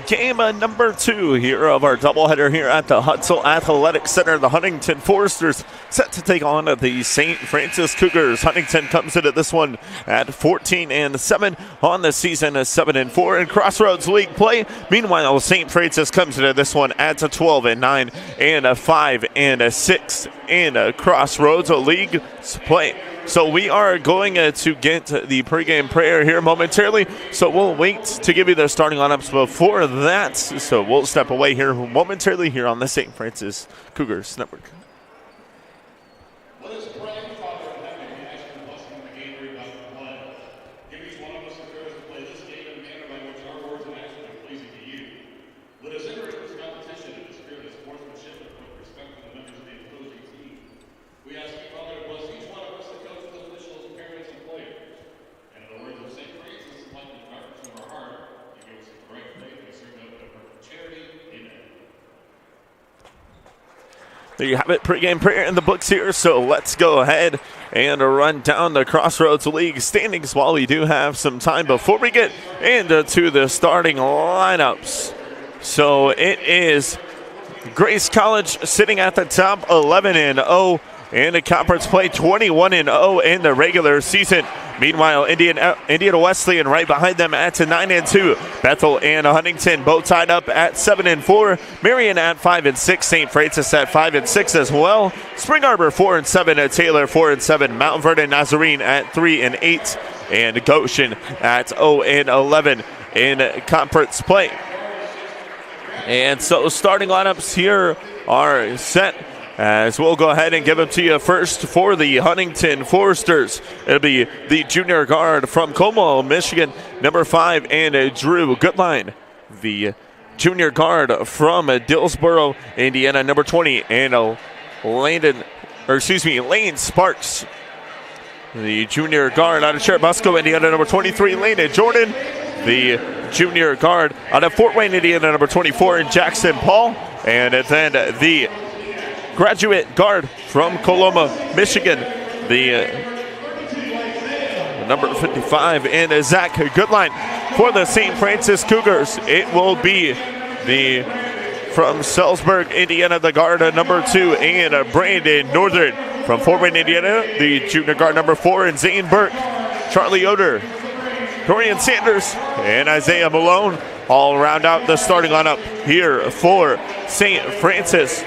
game number 2 here of our doubleheader here at the Hutzel Athletic Center. The Huntington Foresters set to take on the Saint Francis Cougars. Huntington comes into this one at 14-7 on the season, 7-4 in Crossroads League play. Meanwhile, Saint Francis comes into this one at 12-9 and 5-6 in Crossroads League play. So we are going to get the pregame prayer here momentarily. So we'll wait to give you the starting lineups before that. So we'll step away here momentarily here on the St. Francis Cougars Network. Let us pray. Father in heaven, we ask your blessing on the game we're about to play. Give each one of us the courage to play this game in a manner by which our words and actions are pleasing to you. Let us enter into this competition in the spirit of sportsmanship and with respect to the members of the opposing team. We ask you, Father, to bless each one of us, the coaches, officials, parents, and players. And in the words of St. Francis, like the darkness of our heart, you give us the correct faith and serve up to perfect charity. Amen. There you have it, pregame prayer in the books here. So let's go ahead and run down the Crossroads League standings while we do have some time before we get into the starting lineups. So it is Grace College sitting at the top, 11-0 in the conference play, 21-0 in the regular season. Meanwhile, Indiana Wesleyan right behind them at 9-2. Bethel and Huntington both tied up at 7-4. Marion at 5-6. St. Francis at 5-6 as well. Spring Arbor 4-7. Taylor 4-7. Mount Vernon Nazarene at 3-8. And Goshen at 0-11 in conference play. And so starting lineups here are set, as we'll go ahead and give them to you first for the Huntington Foresters. It'll be the junior guard from Como, Michigan, number 5, and Drew Goodline. The junior guard from Dillsboro, Indiana, number 20, and Lane Sparks. The junior guard out of Cherubusco, Indiana, number 23, Lane Jordan. The junior guard out of Fort Wayne, Indiana, number 24, and Jackson Paul. And then the graduate guard from Coloma, Michigan, the number 55, and Zach Goodline. For the St. Francis Cougars, it will be the from Salisbury, Indiana, the guard number 2, and Brandon Northern. From Fort Wayne, Indiana, the junior guard number 4, and Zane Burke, Charlie Yoder, Dorian Sanders, and Isaiah Malone all round out the starting lineup here for St. Francis.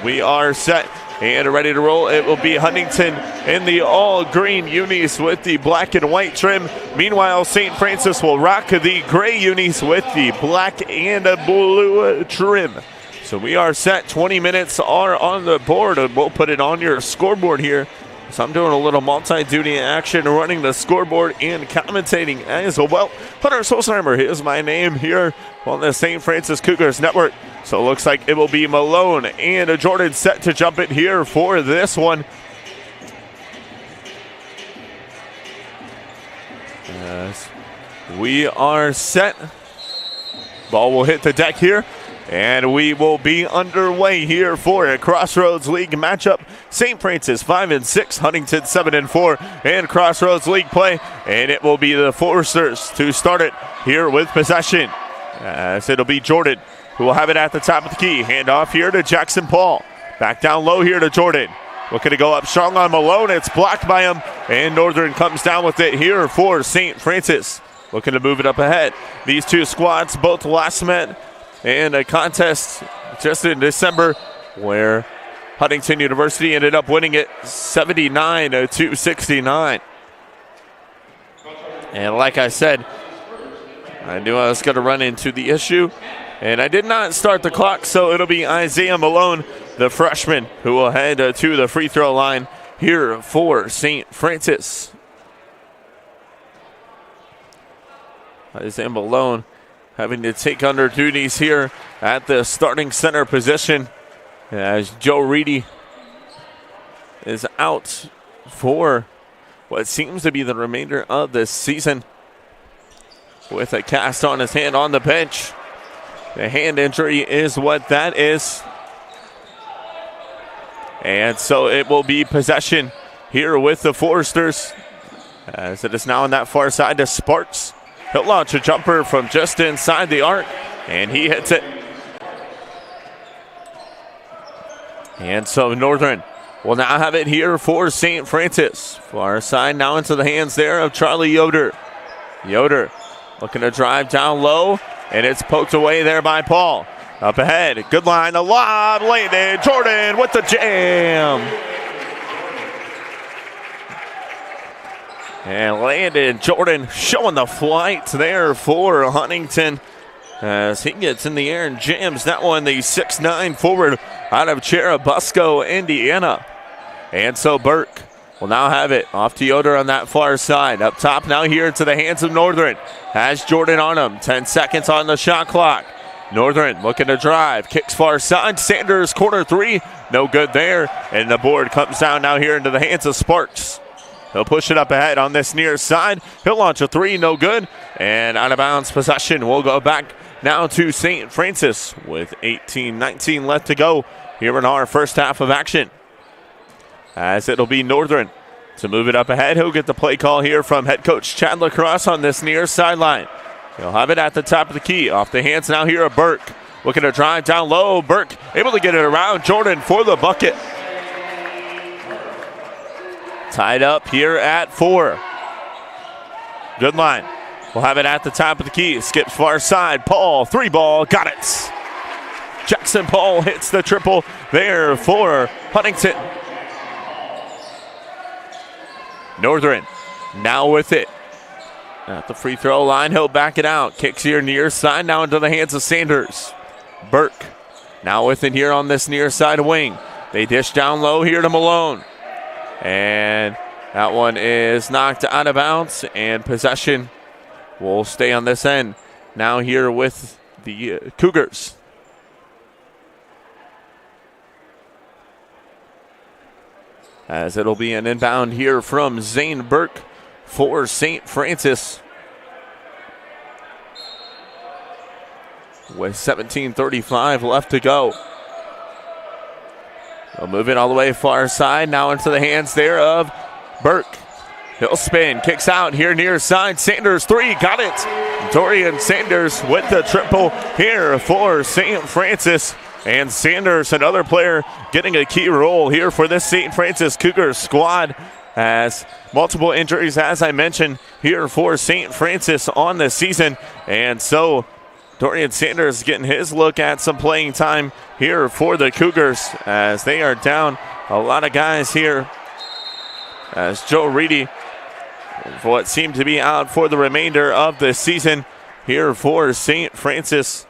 We are set and ready to roll. It will be Huntington in the all-green unis with the black and white trim. Meanwhile, St. Francis will rock the gray unis with the black and blue trim. So we are set. 20 minutes are on the board, and we'll put it on your scoreboard here. So I'm doing a little multi-duty action, running the scoreboard and commentating as well. Hunter Solsheimer is my name here on the St. Francis Cougars Network. So it looks like it will be Malone and Jordan set to jump it here for this one. As we are set. Ball will hit the deck here. And we will be underway here for a Crossroads League matchup. St. Francis 5-6, Huntington 7-4, and Crossroads League play. And it will be the Foresters to start it here with possession. As it'll be Jordan who will have it at the top of the key. Hand off here to Jackson Paul. Back down low here to Jordan. Looking to go up strong on Malone. It's blocked by him. And Northern comes down with it here for St. Francis. Looking to move it up ahead. These two squads both last met in a contest just in December where Huntington University ended up winning it 79-69. And like I said, I knew I was going to run into the issue, and I did not start the clock, so it'll be Isaiah Malone, the freshman, who will head to the free throw line here for St. Francis. Isaiah Malone having to take under duties here at the starting center position as Joe Reedy is out for what seems to be the remainder of this season with a cast on his hand on the bench. The hand injury is what that is. And so it will be possession here with the Foresters as it is now on that far side to Sparks. He'll launch a jumper from just inside the arc. and he hits it. And so Northern will now have it here for St. Francis. Far side now into the hands there of Charlie Yoder. Yoder looking to drive down low, and it's poked away there by Paul. Up ahead, good line, a lob, landed. Jordan with the jam. And landed. Jordan showing the flight there for Huntington as he gets in the air and jams that one, the 6'9" forward out of Cherubusco, Indiana. And so Burke will now have it off to Yoder on that far side. Up top now here to the hands of Northern. Has Jordan on him. 10 seconds on the shot clock. Northern looking to drive. Kicks far side. Sanders corner three. No good there. And the board comes down now here into the hands of Sparks. He'll push it up ahead on this near side. He'll launch a three. No good. And out of bounds possession. We'll go back now to St. Francis with 18-19 left to go here in our first half of action. As it'll be Northern to move it up ahead. He'll get the play call here from head coach Chad Lacrosse on this near sideline. He'll have it at the top of the key. Off the hands now here of Burke. Looking to drive down low. Burke able to get it around Jordan for the bucket. Tied up here at 4. Good line. We'll have it at the top of the key. Skips far side. Paul, 3 ball. Got it. Jackson Paul hits the triple there for Huntington. Northern now with it. At the free throw line, he'll back it out. Kicks here near side, now into the hands of Sanders. Burke now with it here on this near side wing. They dish down low here to Malone. And that one is knocked out of bounds, and possession will stay on this end. Now here with the Cougars. As it'll be an inbound here from Zane Burke for St. Francis. With 17:35 left to go. They'll move it all the way far side. Now into the hands there of Burke. He'll spin, kicks out here near side. Sanders, 3, got it. Dorian Sanders with the triple here for St. Francis. And Sanders, another player, getting a key role here for this St. Francis Cougars squad. Has multiple injuries, as I mentioned, here for St. Francis on the season. And so Dorian Sanders getting his look at some playing time here for the Cougars as they are down a lot of guys here. As Joe Reedy, for what seemed to be out for the remainder of the season here for St. Francis.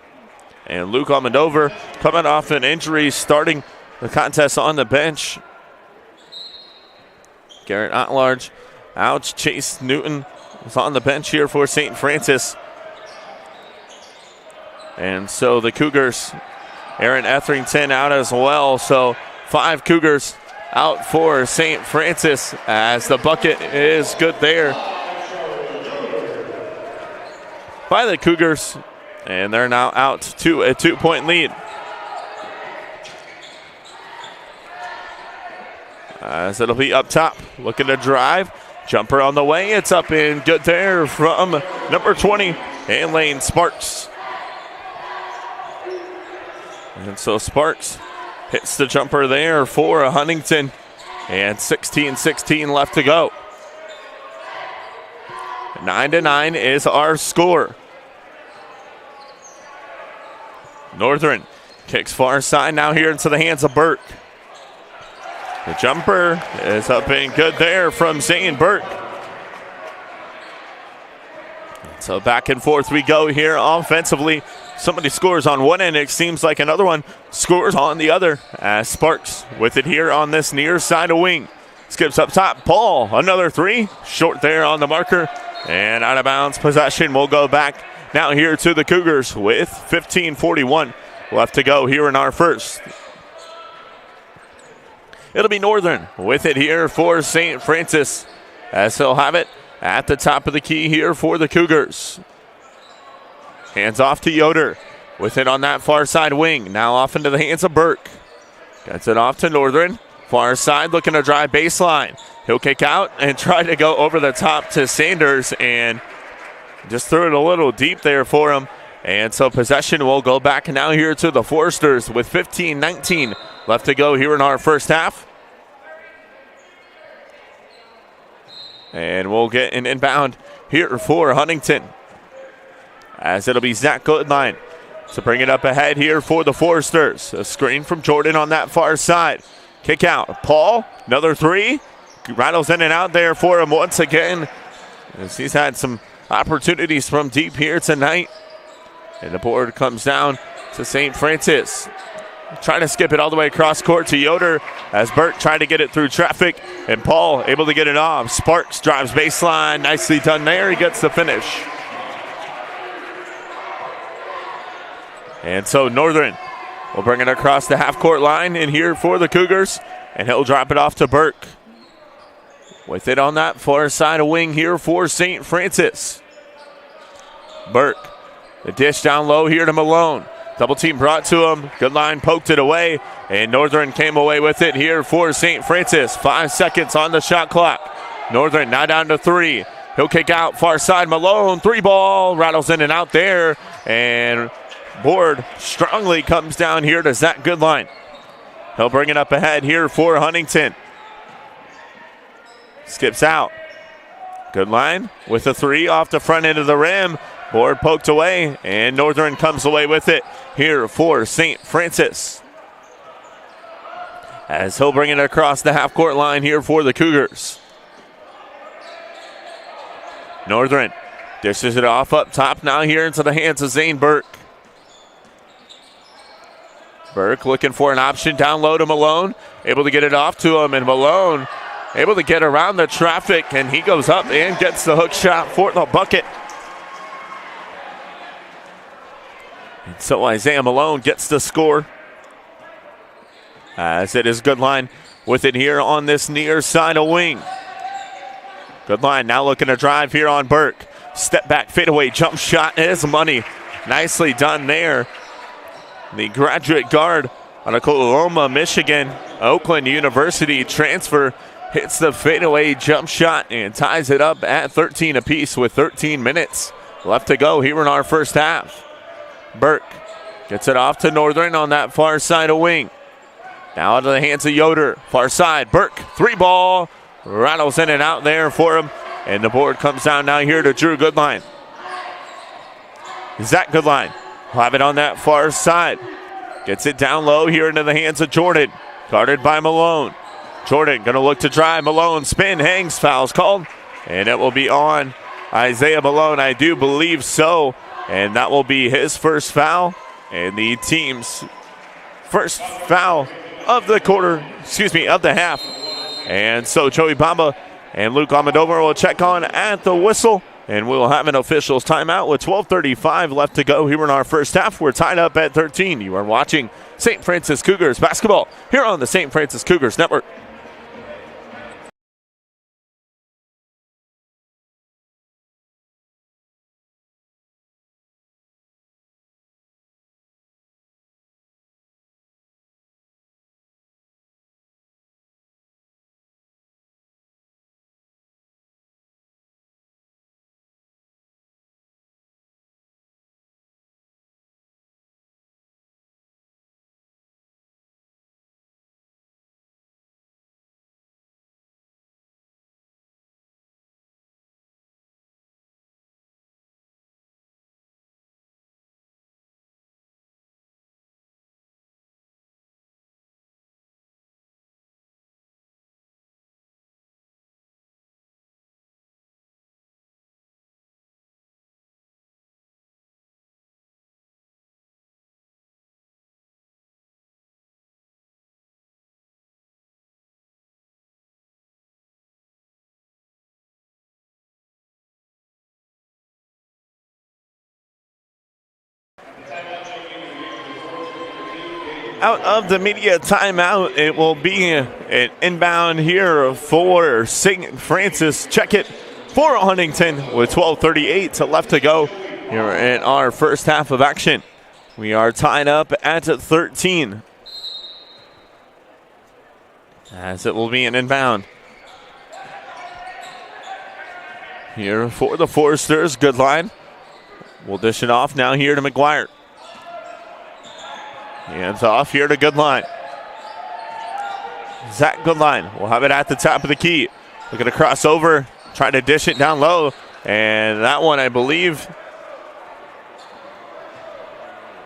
And Luke Almondover coming off an injury, starting the contest on the bench. Garrett Otlarge out. Chase Newton is on the bench here for St. Francis. And so the Cougars, Aaron Etherington out as well. So 5 Cougars out for St. Francis as the bucket is good there by the Cougars. And they're now out to a 2-point lead. As it'll be up top, looking to drive. Jumper on the way. It's up and good there from number 20, Lane Sparks. And so Sparks hits the jumper there for Huntington. And 16-16 left to go. 9-9 is our score. Northern kicks far side now here into the hands of Burke. The jumper is up and good there from Zane Burke. So back and forth we go here offensively. Somebody scores on one end, it seems like another one scores on the other. As Sparks with it here on this near side of wing. Skips up top, Paul, another 3. Short there on the marker. And out of bounds possession will go back now here to the Cougars with 15:41 left to go here in our first. It'll be Northern with it here for St. Francis as he'll have it at the top of the key here for the Cougars. Hands off to Yoder with it on that far side wing. Now off into the hands of Burke. Gets it off to Northern. Far side looking to drive baseline. He'll kick out and try to go over the top to Sanders and just threw it a little deep there for him. And so possession will go back now here to the Foresters with 15-19 left to go here in our first half. And we'll get an inbound here for Huntington, as it'll be Zach Goodline to bring it up ahead here for the Foresters. A screen from Jordan on that far side. Kick out. Paul, another three. Rattles in and out there for him once again, as he's had some opportunities from deep here tonight. And the board comes down to Saint Francis. Trying to skip it all the way across court to Yoder as Burke tried to get it through traffic. And Paul able to get it off. Sparks drives baseline. Nicely done there. He gets the finish. And so Northern will bring it across the half-court line in here for the Cougars. And he'll drop it off to Burke. With it on that far side of wing here for St. Francis. Burke. The dish down low here to Malone. Double team brought to him. Goodline poked it away. And Northern came away with it here for St. Francis. 5 seconds on the shot clock. Northern now down to 3. He'll kick out far side. Malone, 3 ball. Rattles in and out there. And board strongly comes down here to Zach Goodline. He'll bring it up ahead here for Huntington. Skips out. Goodline with a 3 off the front end of the rim. Board poked away, and Northern comes away with it here for St. Francis, as he'll bring it across the half-court line here for the Cougars. Northern dishes it off up top now here into the hands of Zane Burke. Burke looking for an option down low to Malone, able to get it off to him, and Malone able to get around the traffic, and he goes up and gets the hook shot for the bucket. And so Isaiah Malone gets the score, as it is Goodline with it here on this near side of wing. Goodline now looking to drive here on Burke. Step back fadeaway jump shot is money. Nicely done there. The graduate guard out of Oklahoma, Michigan, Oakland University transfer hits the fadeaway jump shot and ties it up at 13 apiece with 13 minutes left to go here in our first half. Burke gets it off to Northern on that far side of wing. Now out of the hands of Yoder. Far side, Burke, 3 ball. Rattles in and out there for him. And the board comes down now here to Drew Goodline. Zach Goodline will have it on that far side. Gets it down low here into the hands of Jordan. Guarded by Malone. Jordan going to look to drive. Malone spin, hangs, fouls called. And it will be on Isaiah Malone, I do believe so. And that will be his first foul and the team's first foul of the of the half. And so Joey Bamba and Luke Almodovar will check on at the whistle, and we'll have an officials timeout with 12:35 left to go here in our first half. We're tied up at 13. You are watching St. Francis Cougars basketball here on the St. Francis Cougars Network. Out of the media timeout, it will be an inbound here for St. Francis. Check it for Huntington with 12:38 left to go here in our first half of action. We are tied up at 13, as it will be an inbound here for the Foresters. Goodline We'll dish it off now here to McGuire. Hands off here to Goodline. Zach Goodline will have it at the top of the key. Looking to cross over, trying to dish it down low. And that one, I believe,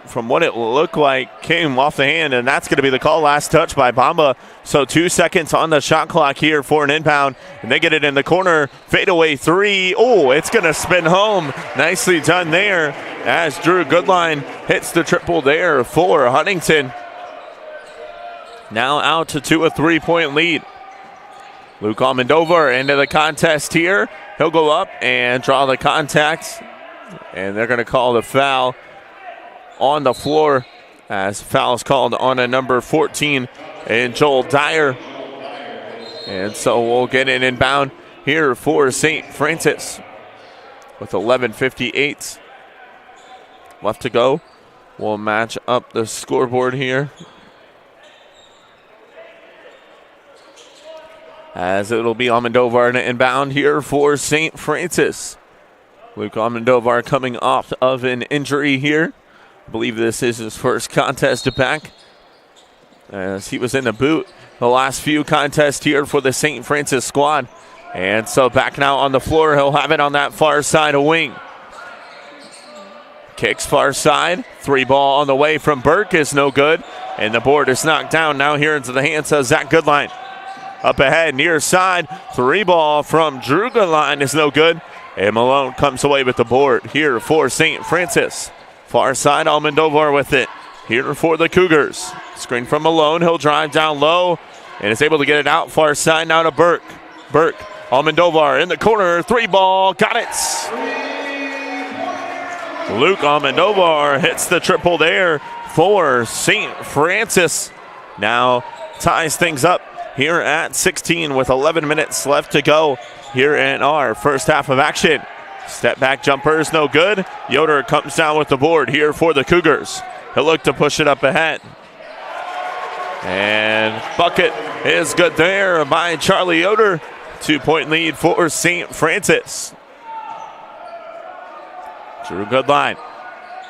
from what it looked like, came off the hand, and that's going to be the call. Last touch by Bamba. So 2 seconds on the shot clock here for an inbound, and they get it in the corner. Fadeaway three. Oh, it's going to spin home. Nicely done there as Drew Goodline hits the triple there for Huntington. Now out to a 3-point lead. Luke Almondovar into the contest here. He'll go up and draw the contact, and they're going to call the foul on the floor as foul's called on a number 14 and Joel Dyer. And so we'll get an inbound here for St. Francis with 11:58 left to go. We'll match up the scoreboard here as it'll be Almondovar to inbound here for St. Francis. Luke Almondovar coming off of an injury here. I believe this is his first contest back, as he was in the boot the last few contests here for the St. Francis squad. And so back now on the floor, he'll have it on that far side of wing. Kicks far side, 3-ball on the way from Burke is no good, and the board is knocked down now here into the hands of Zach Goodline. Up ahead, near side, 3-ball from Drew Goodline is no good, and Malone comes away with the board here for St. Francis. Far side, Almondovar with it. Here for the Cougars. Screen from Malone. He'll drive down low and is able to get it out. Far side now to Burke. Burke, Almondovar in the corner. 3-ball. Got it. Luke Almondovar hits the triple there for St. Francis. Now ties things up here at 16 with 11 minutes left to go here in our first half of action. Step back jumper is no good. Yoder comes down with the board here for the Cougars. He'll look to push it up ahead. And bucket is good there by Charlie Yoder. 2-point lead for St. Francis. Drew Goodline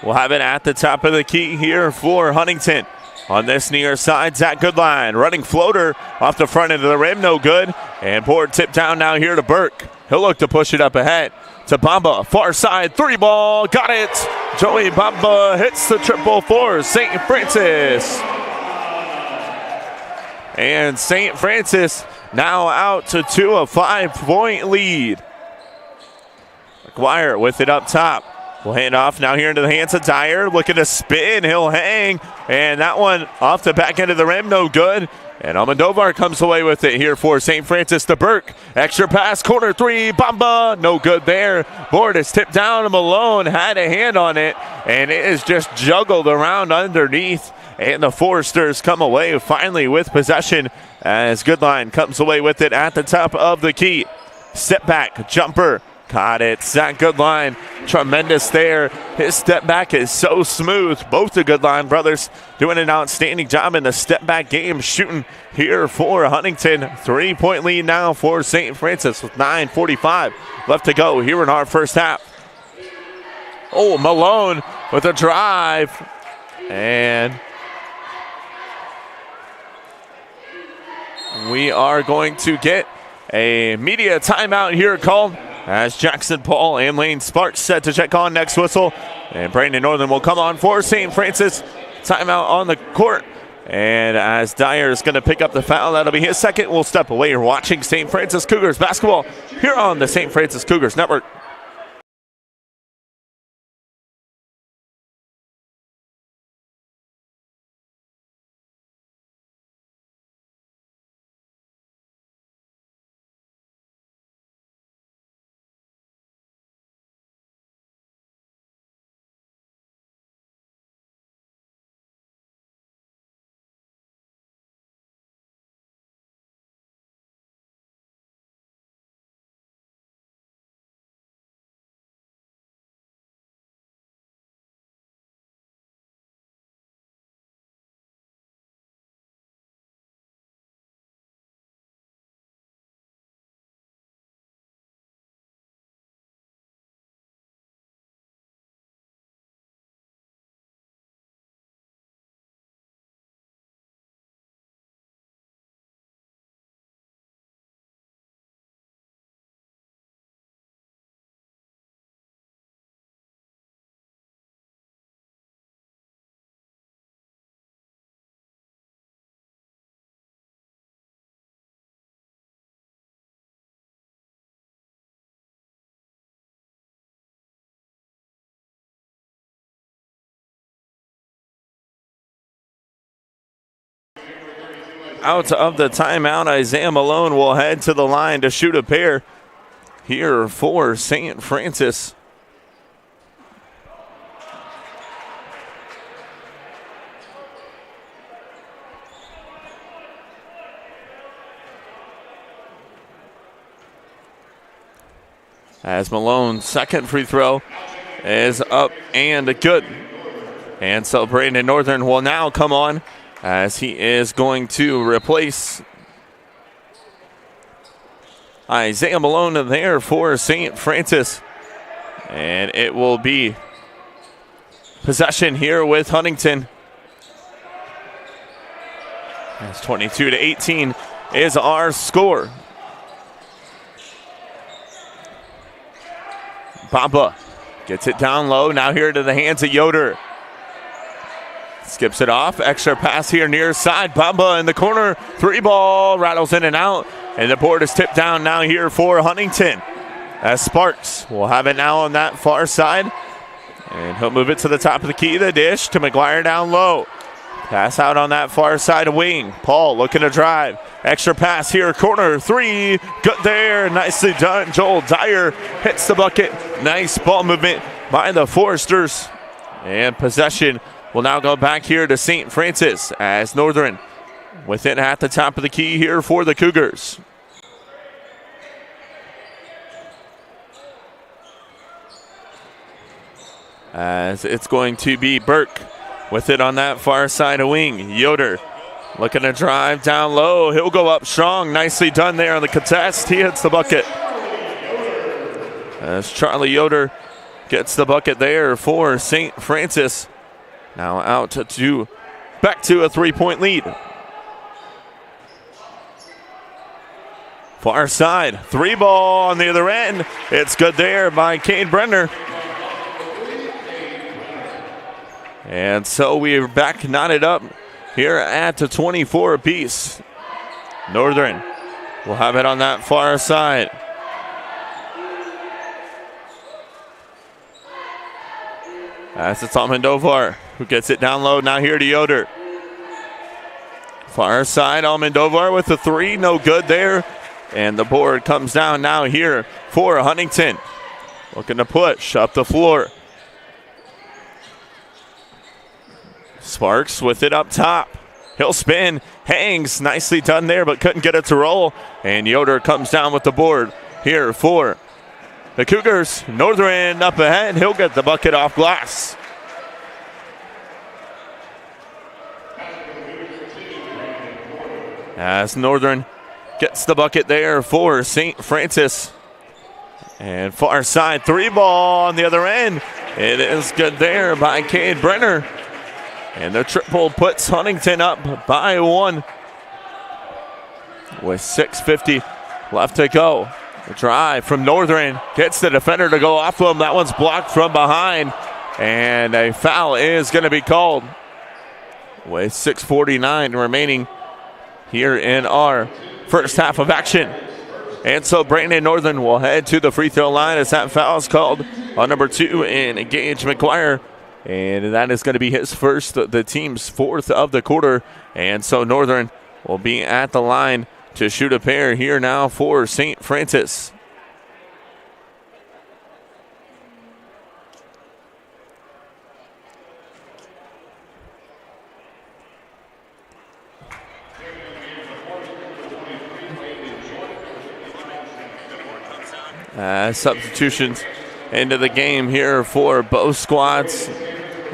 will have it at the top of the key here for Huntington. On this near side, Zach Goodline running floater off the front end of the rim, no good. And board tipped down now here to Burke. He'll look to push it up ahead to Bamba. Far side, 3-ball, got it. Joey Bamba hits the triple for St. Francis. And St. Francis now out to a 5-point lead. McGuire with it up top. We'll hand off now here into the hands of Dyer. Looking to spin, he'll hang. And that one off the back end of the rim, no good. And Almondovar comes away with it here for St. Francis to Burke. Extra pass, corner 3, Bamba, no good there. Board is tipped down, Malone had a hand on it, and it is just juggled around underneath. And the Foresters come away finally with possession as Goodline comes away with it at the top of the key. Step back, jumper. Got it. Zach Goodline, tremendous there. His step back is so smooth. Both the Goodline brothers doing an outstanding job in the step back game, shooting here for Huntington. 3-point lead now for St. Francis with 9:45 left to go here in our first half. Oh, Malone with a drive. And we are going to get a media timeout here called as Jackson Paul and Lane Sparks set to check on next whistle. And Brandon Northern will come on for St. Francis. Timeout on the court. And as Dyer is going to pick up the foul, that'll be his second. We'll step away. You're watching St. Francis Cougars basketball here on the St. Francis Cougars Network. out of the timeout, Isaiah Malone will head to the line to shoot a pair here for St. Francis. As Malone's second free throw is up and good. And so Brandon Northern will now come on as he is going to replace Isaiah Malone there for St. Francis. And it will be possession here with Huntington. As 22-18 is our score. Bamba gets it down low. Now here to the hands of Yoder. Skips it off. Extra pass here near side. Bamba in the corner. Three ball. Rattles in and out. And the board is tipped down now here for Huntington. As Sparks will have it now on that far side. And he'll move it to the top of the key. The dish to McGuire down low. Pass out on that far side wing. Paul looking to drive. Extra pass here, corner three. Good there, nicely done. Joel Dyer hits the bucket. Nice ball movement by the Foresters. And possession will now go back here to St. Francis as Northern with it at the top of the key here for the Cougars. As it's going to be Burke with it on that far side of wing. Yoder looking to drive down low. He'll go up strong. Nicely done there on the contest. He hits the bucket. As Charlie Yoder gets the bucket there for St. Francis. Now out to back to a three-point lead. Far side. Three ball on the other end. It's good there by Cade Brenner. And so we're back knotted up here at the 24 apiece. Northern will have it on that far side. As it's Almendovar who gets it down low. Now here to Yoder. Far side, Almendovar with the three. No good there. And the board comes down now here for Huntington. Looking to push up the floor. Sparks with it up top. He'll spin, hangs, nicely done there, but couldn't get it to roll. And Yoder comes down with the board here for the Cougars. Northern up ahead. He'll get the bucket off glass. As Northern gets the bucket there for St. Francis. And far side three ball on the other end. It is good there by Cade Brenner. And the triple puts Huntington up by one with 6:50 left to go. The drive from Northern gets the defender to go off him. That one's blocked from behind. And a foul is going to be called with 6:49 remaining here in our first half of action. And so Brandon Northern will head to the free throw line as that foul is called on number 2 in Gage McGuire. And that is going to be his first, the team's fourth of the quarter. And so Northern will be at the line to shoot a pair here now for St. Francis. Substitutions into the game here for both squads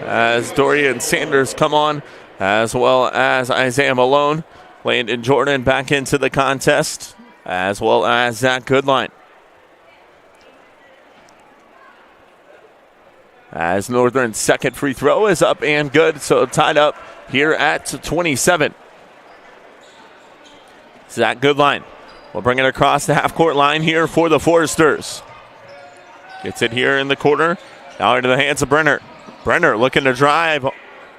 as Dorian Sanders come on, as well as Isaiah Malone. Landon Jordan back into the contest, as well as Zach Goodline. As Northern's second free throw is up and good, so tied up here at 27. Zach Goodline will bring it across the half-court line here for the Foresters. Gets it here in the corner. Now into the hands of Brenner. Brenner looking to drive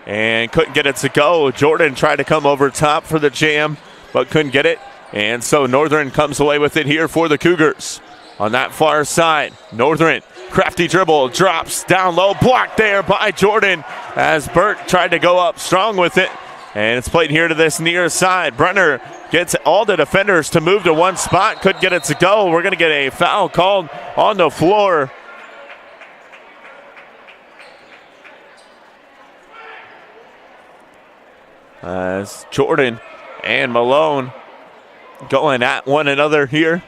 and couldn't get it to go. Jordan tried to come over top for the jam, but couldn't get it. And so Northern comes away with it here for the Cougars. On that far side, Northern, crafty dribble, drops down low, blocked there by Jordan as Burt tried to go up strong with it. And it's played here to this near side. Brenner gets all the defenders to move to one spot. Couldn't get it to go. We're going to get a foul called on the floor. As Jordan and Malone going at one another here.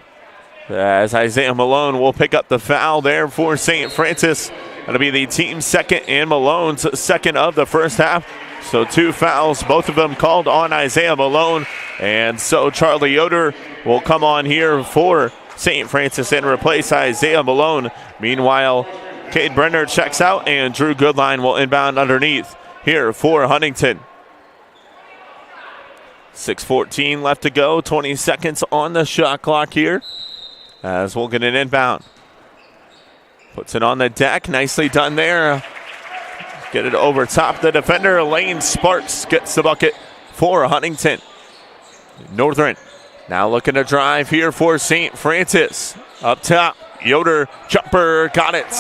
As Isaiah Malone will pick up the foul there for St. Francis. That'll be the team's second and Malone's second of the first half. So 2 fouls, both of them called on Isaiah Malone. And so Charlie Yoder will come on here for St. Francis and replace Isaiah Malone. Meanwhile, Cade Brenner checks out and Drew Goodline will inbound underneath here for Huntington. 6:14 left to go, 20 seconds on the shot clock here. As we'll get an inbound. Puts it on the deck, nicely done there. Get it over top the defender. Lane Sparks gets the bucket for Huntington. Northern now looking to drive here for St. Francis. Up top, Yoder, jumper, got it.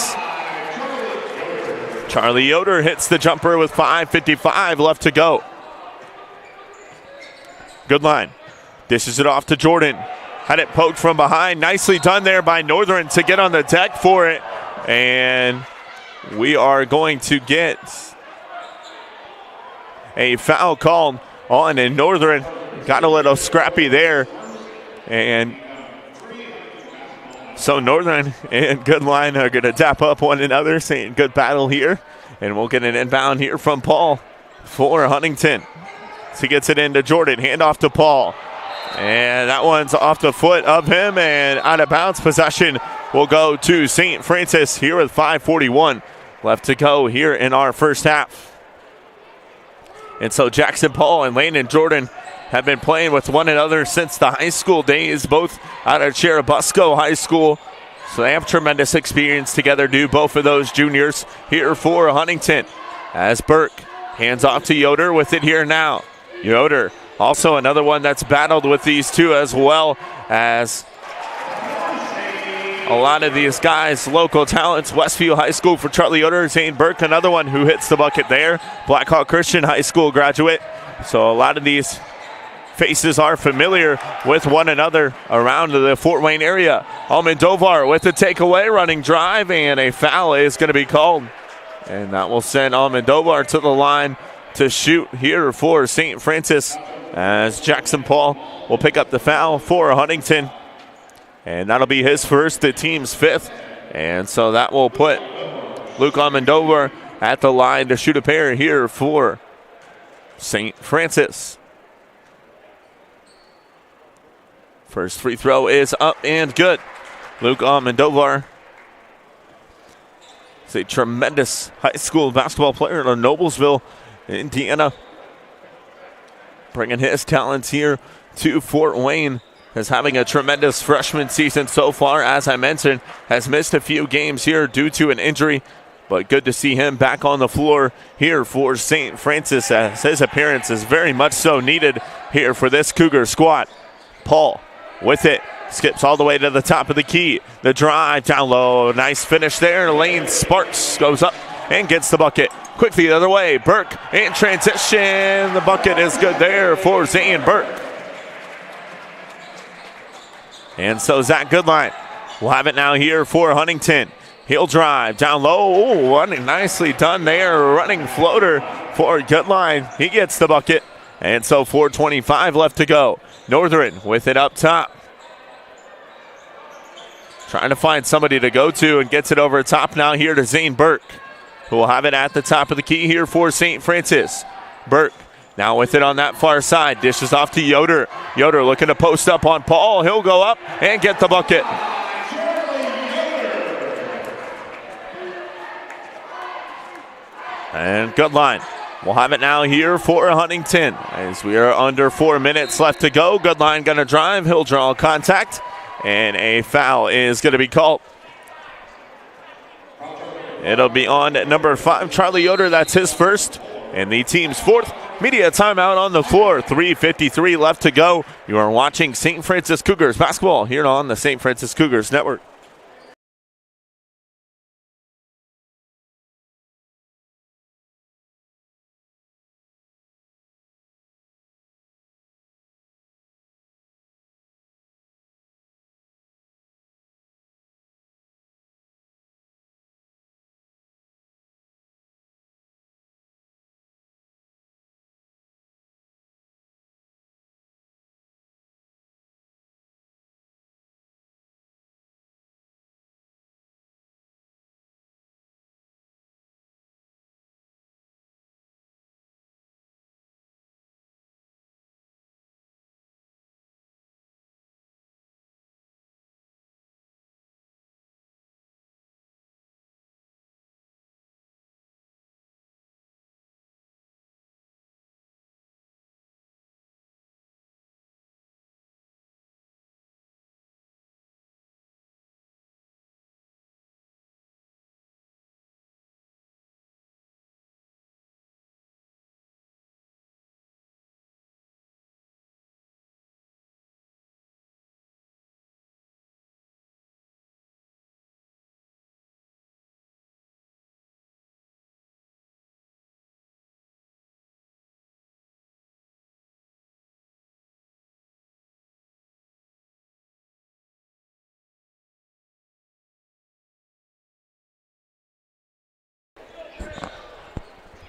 Charlie Yoder hits the jumper with 5:55 left to go. Good line. Dishes it off to Jordan. Had it poked from behind. Nicely done there by Northern to get on the deck for it. And we are going to get a foul called on, and Northern got a little scrappy there. And so Northern and Goodline are going to tap up one another, saying good battle here. And we'll get an inbound here from Paul for Huntington. So he gets it into Jordan, handoff to Paul. And that one's off the foot of him and out of bounds. Possession will go to St. Francis here with 5:41 left to go here in our first half. And so Jackson Paul and Landon Jordan have been playing with one another since the high school days, both out of Cherubusco High School. So they have tremendous experience together, do both of those juniors here for Huntington. As Burke hands off to Yoder with it here now. Yoder, also another one that's battled with these two as well, as a lot of these guys, local talents. Westview High School for Charlie Yoder. Zane Burke, another one who hits the bucket there. Blackhawk Christian High School graduate. So a lot of these faces are familiar with one another around the Fort Wayne area. Almendovar with the takeaway, running drive, and a foul is going to be called. And that will send Almendovar to the line to shoot here for St. Francis, as Jackson Paul will pick up the foul for Huntington. And that'll be his first, the team's 5th. And so that will put Luke Almendovar at the line to shoot a pair here for St. Francis. First free throw is up and good. Luke Almendovar is a tremendous high school basketball player in Noblesville, Indiana. Bringing his talents here to Fort Wayne. Is having a tremendous freshman season so far. As I mentioned, has missed a few games here due to an injury. But good to see him back on the floor here for St. Francis, as his appearance is very much so needed here for this Cougar squad. Paul with it. Skips all the way to the top of the key. The drive down low. Nice finish there. Lane Sparks goes up and gets the bucket. Quickly the other way. Burke in transition. The bucket is good there for Zane Burke. And so Zach Goodline will have it now here for Huntington. He'll drive down low. Ooh, running nicely done there. Running floater for Goodline. He gets the bucket. And so 4:25 left to go. Northern with it up top. Trying to find somebody to go to and gets it over top now here to Zane Burke, who will have it at the top of the key here for St. Francis. Burke now with it on that far side. Dishes off to Yoder. Yoder looking to post up on Paul. He'll go up and get the bucket. And Goodline will have it now here for Huntington, as we are under 4 minutes left to go. Goodline going to drive. He'll draw contact, and a foul is going to be called. It'll be on number 5, Charlie Yoder. That's his first, and the team's 4th. Media timeout on the floor. 3:53 left to go. You are watching St. Francis Cougars basketball here on the St. Francis Cougars Network.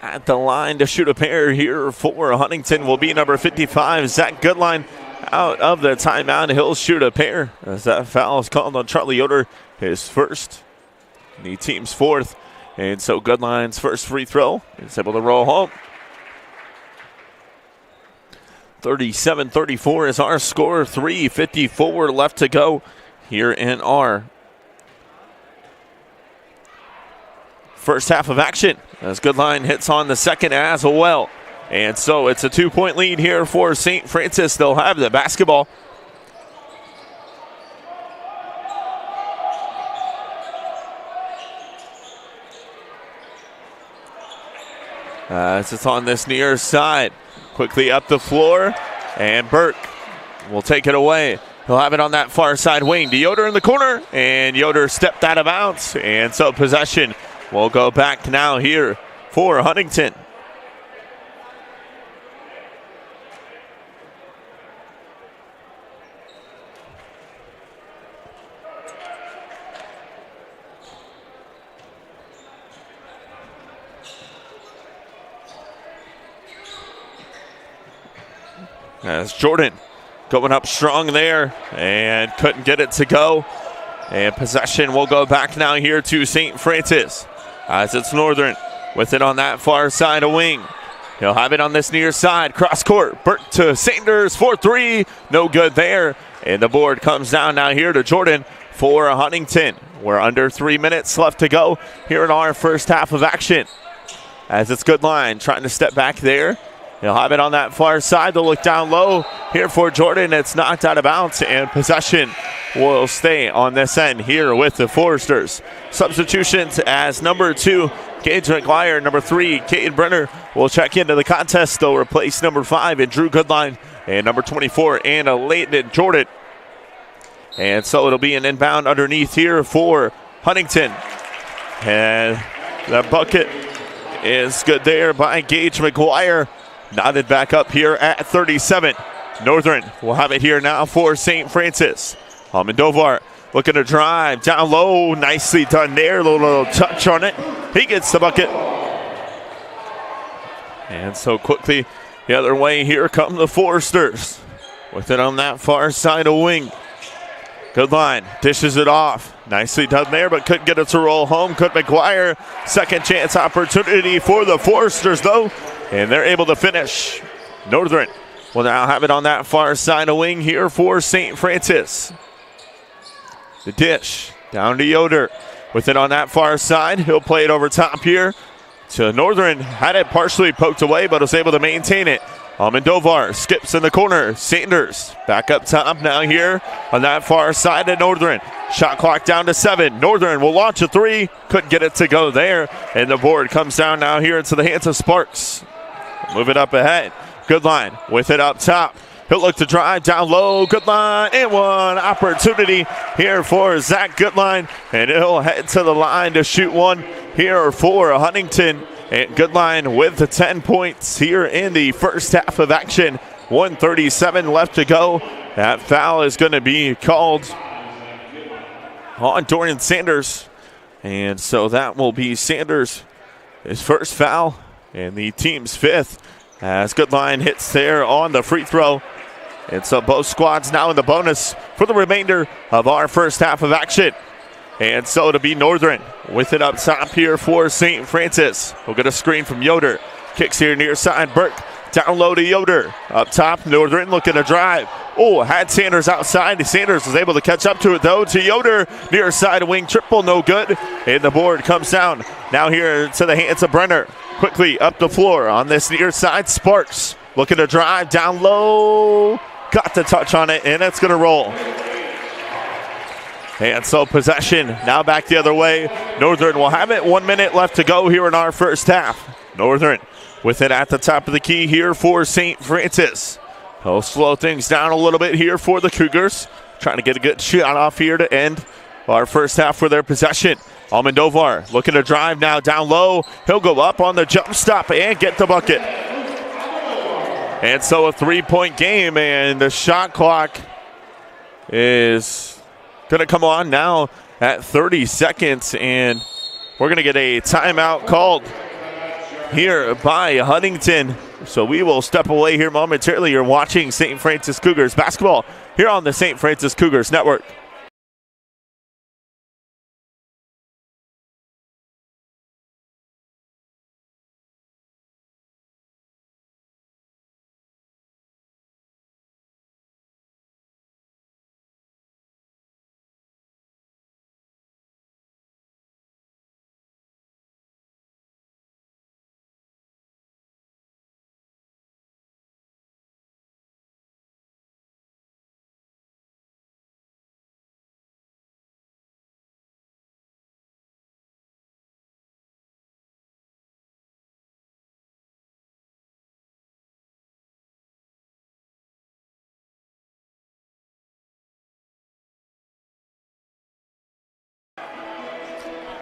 at the line to shoot a pair here for Huntington will be number 55, Zach Goodline. Out of the timeout, he'll shoot a pair as that foul is called on Charlie Yoder, his first, the team's fourth. And so Goodline's first free throw is able to roll home. 37-34 is our score. 3:54 left to go here in our first half of action, as Goodline hits on the second as well. And so it's a 2-point lead here for St. Francis. They'll have the basketball. As it's on this near side. Quickly up the floor, and Burke will take it away. He'll have it on that far side wing to Yoder in the corner, and Yoder stepped out of bounds. And so possession will go back now here for Huntington. As Jordan going up strong there and couldn't get it to go. And possession will go back now here to St. Francis as it's Northern with it on that far side of wing. He'll have it on this near side. Cross court. Burke to Sanders for three. No good there. And the board comes down now here to Jordan for Huntington. We're under 3 minutes left to go here in our first half of action. As it's Goodline trying to step back there. He'll have it on that far side. They'll look down low here for Jordan. It's knocked out of bounds, and possession will stay on this end here with the Foresters. Substitutions as number 2, Gage McGuire. Number 3, Caden Brenner will check into the contest. They'll replace number 5 and Drew Goodline, and number 24, Anna Leighton Jordan. And so it'll be an inbound underneath here for Huntington. And the bucket is good there by Gage McGuire. Knotted back up here at 37. Northern will have it here now for St. Francis. Almendovar looking to drive down low. Nicely done there. A little touch on it. He gets the bucket. And so quickly the other way here come the Foresters. With it on that far side of wing. Goodline dishes it off. Nicely done there, but couldn't get it to roll home. Could McGuire. Second chance opportunity for the Foresters, though. And they're able to finish. Northern will now have it on that far side of wing here for St. Francis. The dish down to Yoder. With it on that far side, he'll play it over top here to Northern. Had it partially poked away, but was able to maintain it. Almendovar skips in the corner. Sanders back up top now here on that far side of Northern. Shot clock down to 7. Northern will launch a 3. Couldn't get it to go there. And the board comes down now here into the hands of Sparks. Move it up ahead. Goodline with it up top. He'll look to drive down low. Goodline and one opportunity here for Zach Goodline. And he'll head to the line to shoot one here for Huntington. And Goodline with the 10 points here in the first half of action. 1:37 left to go. That foul is going to be called on Dorian Sanders. And so that will be Sanders, his first foul and the team's 5th. As Goodline hits there on the free throw. And so both squads now in the bonus for the remainder of our first half of action. And so it'll be Northern with it up top here for St. Francis. We'll get a screen from Yoder. Kicks here near side. Burke down low to Yoder. Up top, Northern looking to drive. Oh, had Sanders outside. Sanders was able to catch up to it, though, to Yoder. Near side wing triple, no good. And the board comes down now here to the hands of Brenner. Quickly up the floor on this near side. Sparks looking to drive down low. Got the touch on it, and it's going to roll. And so possession now back the other way. Northern will have it. 1 minute left to go here in our first half. Northern with it at the top of the key here for St. Francis. He'll slow things down a little bit here for the Cougars. Trying to get a good shot off here to end our first half for their possession. Almendovar looking to drive now down low. He'll go up on the jump stop and get the bucket. And so a 3-point game, and the shot clock is going to come on now at 30 seconds, and we're going to get a timeout called here by Huntington. So we will step away here momentarily. You're watching St. Francis Cougars basketball here on the St. Francis Cougars Network.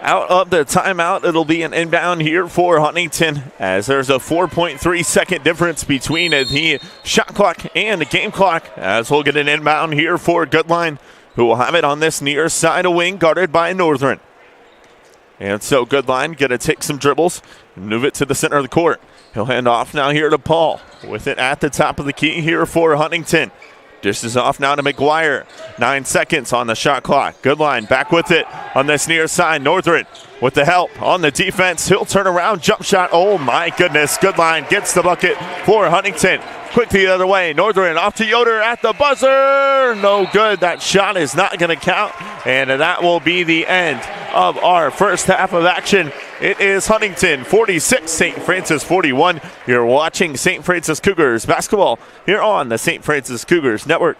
Out of the timeout, it'll be an inbound here for Huntington, as there's a 4.3 second difference between the shot clock and the game clock, as we'll get an inbound here for Goodline, who will have it on this near side of wing, guarded by Northern. And so Goodline going to take some dribbles and move it to the center of the court. He'll hand off now here to Paul, with it at the top of the key here for Huntington. Dishes off now to McGuire. 9 seconds on the shot clock. Goodline back with it on this near side. Northern with the help on the defense. He'll turn around, jump shot. Oh my goodness. Goodline gets the bucket for Huntington. Quick the other way. Northern off to Yoder at the buzzer. No good. That shot is not going to count. And that will be the end of our first half of action. It is Huntington 46, St. Francis 41. You're watching St. Francis Cougars basketball here on the St. Francis Cougars Network.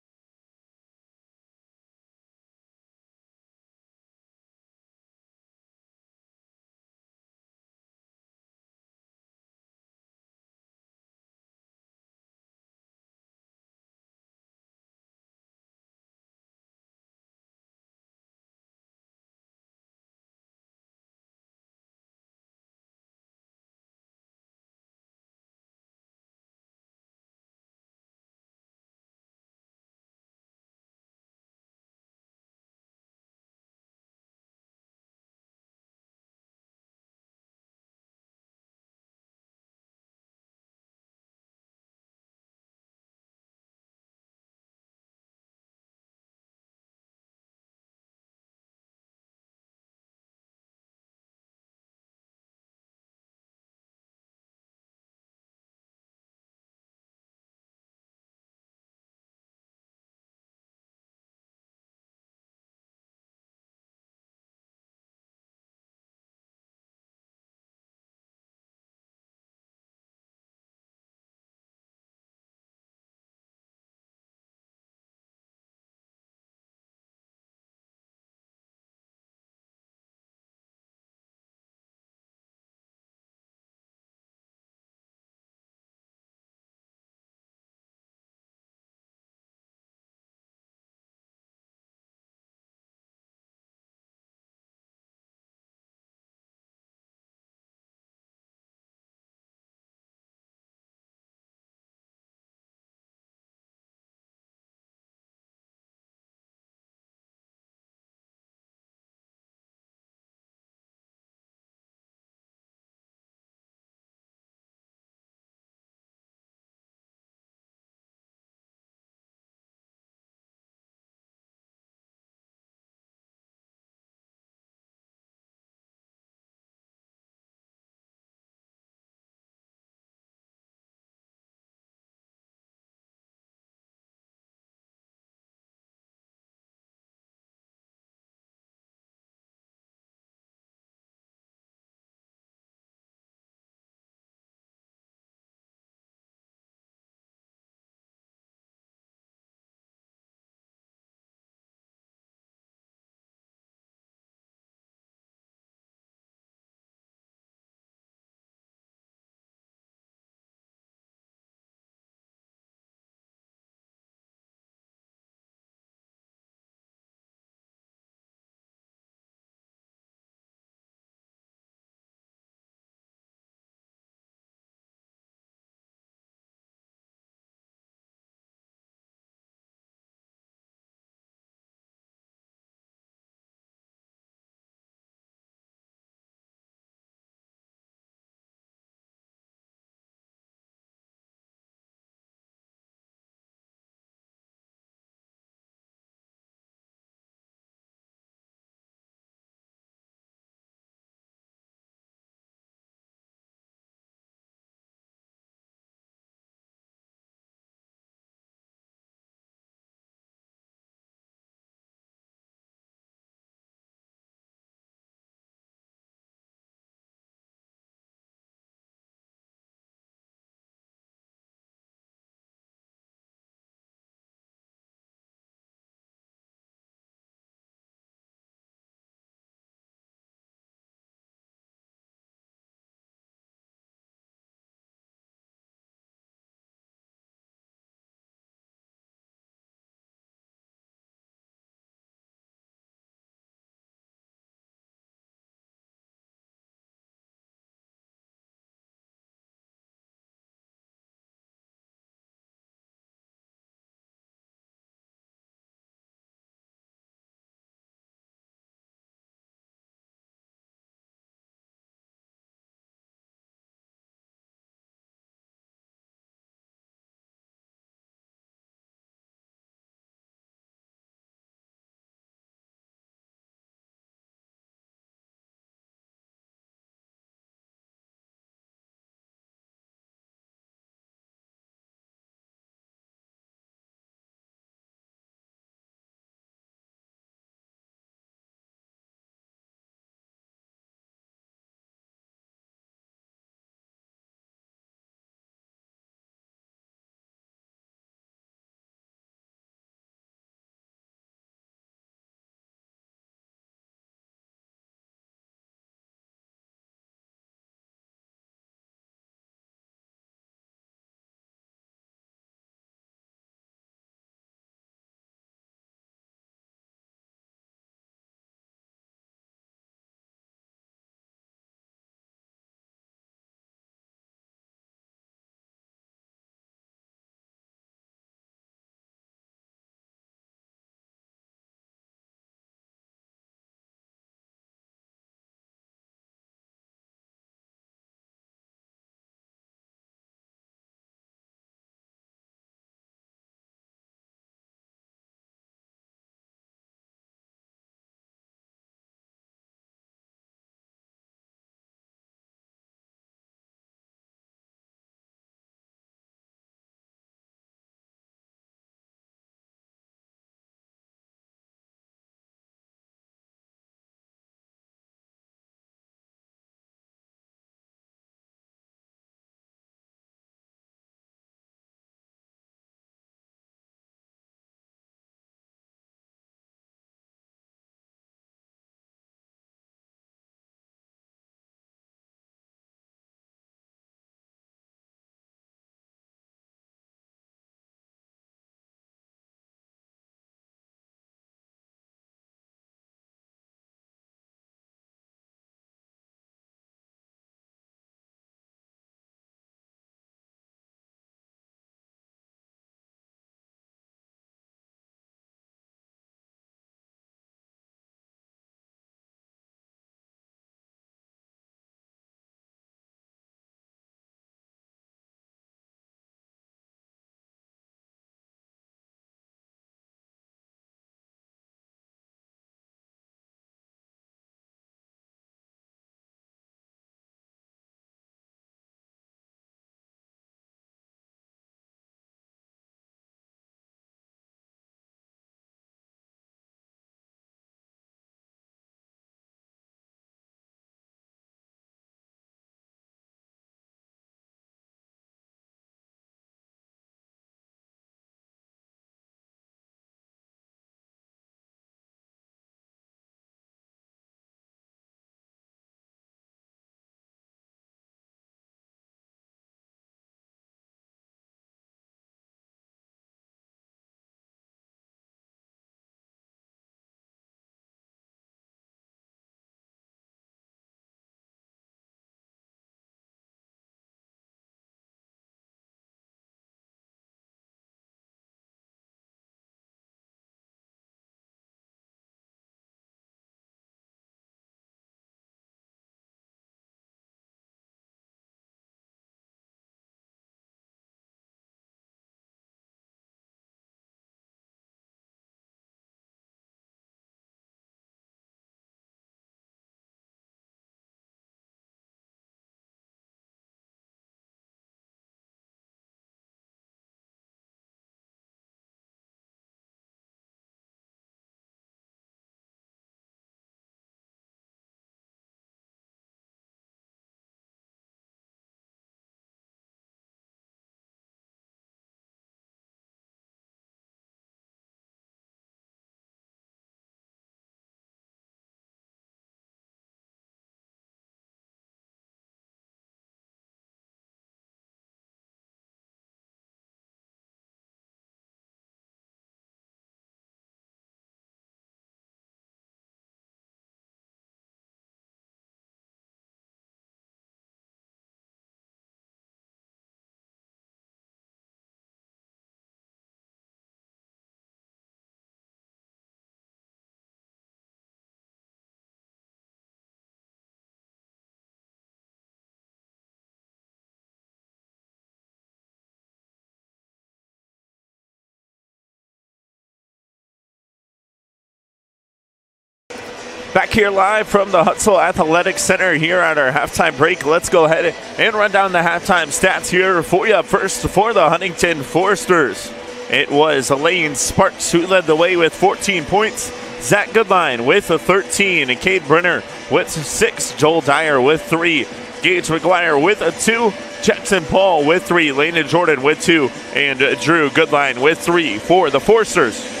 Back here live from the Hutzel Athletic Center here at our halftime break. Let's go ahead and run down the halftime stats here for you. First, for the Huntington Foresters, it was Elaine Sparks who led the way with 14 points. Zach Goodline with a 13, and Cade Brenner with 6. Joel Dyer with 3. Gage McGuire with a 2. Jackson Paul with 3. Landon Jordan with 2. And Drew Goodline with 3 for the Foresters.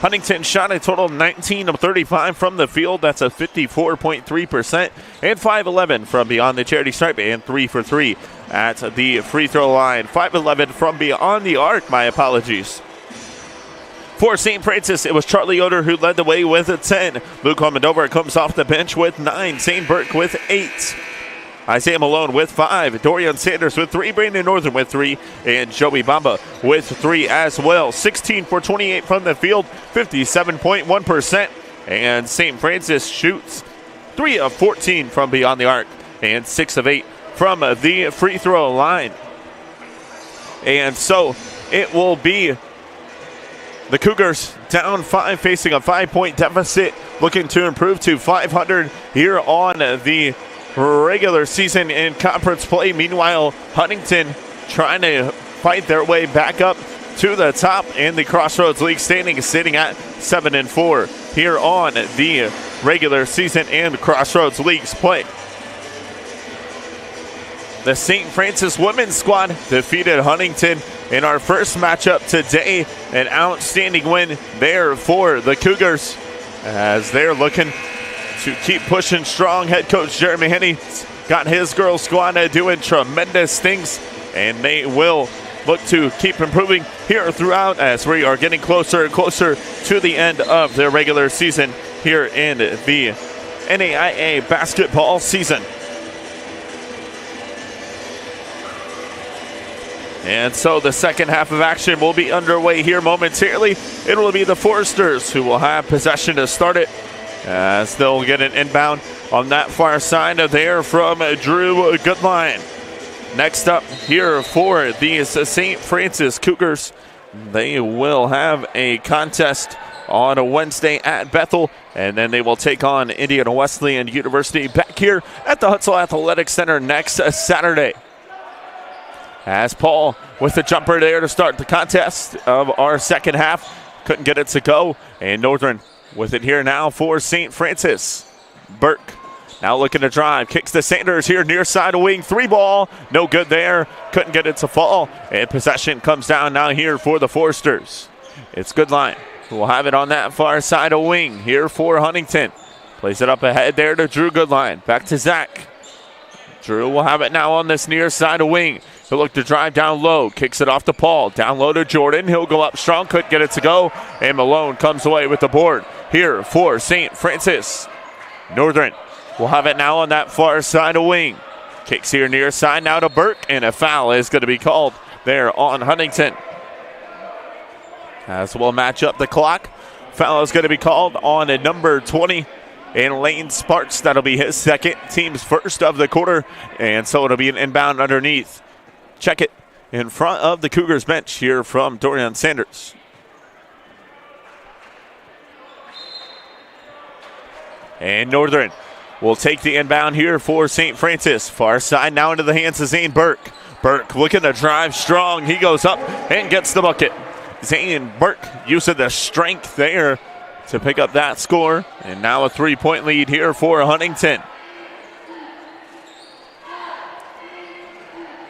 Huntington shot a total of 19 of 35 from the field. That's a 54.3%. And 5-11 from beyond the charity stripe, and 3 for 3 at the free throw line. 5-11 from beyond the arc, my apologies. For St. Francis, it was Charlie Yoder who led the way with a 10. Luke Almodovar comes off the bench with 9. Zane Burke with 8. Isaiah Malone with 5. Dorian Sanders with 3. Brandon Northern with 3. And Joey Bamba with 3 as well. 16 for 28 from the field, 57.1%. And St. Francis shoots 3 of 14 from beyond the arc and 6 of 8 from the free throw line. And so it will be the Cougars down 5, facing a 5-point deficit, looking to improve to 500 here on the regular season in conference play. Meanwhile, Huntington trying to fight their way back up to the top in the Crossroads League standings, sitting at 7-4 here on the regular season and Crossroads League's play. The St. Francis women's squad defeated Huntington in our first matchup today. An outstanding win there for the Cougars as they're looking to keep pushing strong. Head coach Jeremy Henney's got his girls squad doing tremendous things, and they will look to keep improving here throughout as we are getting closer and closer to the end of their regular season here in the NAIA basketball season. And so the second half of action will be underway here momentarily. It will be the Foresters who will have possession to start it, as they'll get an inbound on that far side there from Drew Goodline. Next up here for the St. Francis Cougars, they will have a contest on a Wednesday at Bethel, and then they will take on Indiana Wesleyan University back here at the Hutzel Athletic Center next Saturday. As Paul with the jumper there to start the contest of our second half. Couldn't get it to go, and Northern with it here now for St. Francis. Burke now looking to drive. Kicks to Sanders here near side of wing. 3 ball. No good there. Couldn't get it to fall. And possession comes down now here for the Foresters. It's Goodline who will have it on that far side of wing here for Huntington. Plays it up ahead there to Drew Goodline. Back to Zach. Drew will have it now on this near side of wing. He'll look to drive down low. Kicks it off to Paul. Down low to Jordan. He'll go up strong. Couldn't get it to go. And Malone comes away with the board here for St. Francis. Northern will have it now on that far side of wing. Kicks here near side now to Burke. And a foul is going to be called there on Huntington. As we'll match up the clock. Foul is going to be called on a number 20. And Lane Sparks, that'll be his second, team's first of the quarter. And so it'll be an inbound underneath. Check it in front of the Cougars bench here from Dorian Sanders. And Northern will take the inbound here for St. Francis. Far side now into the hands of Zane Burke. Burke looking to drive strong. He goes up and gets the bucket. Zane Burke using the strength there to pick up that score. And now a 3-point lead here for Huntington.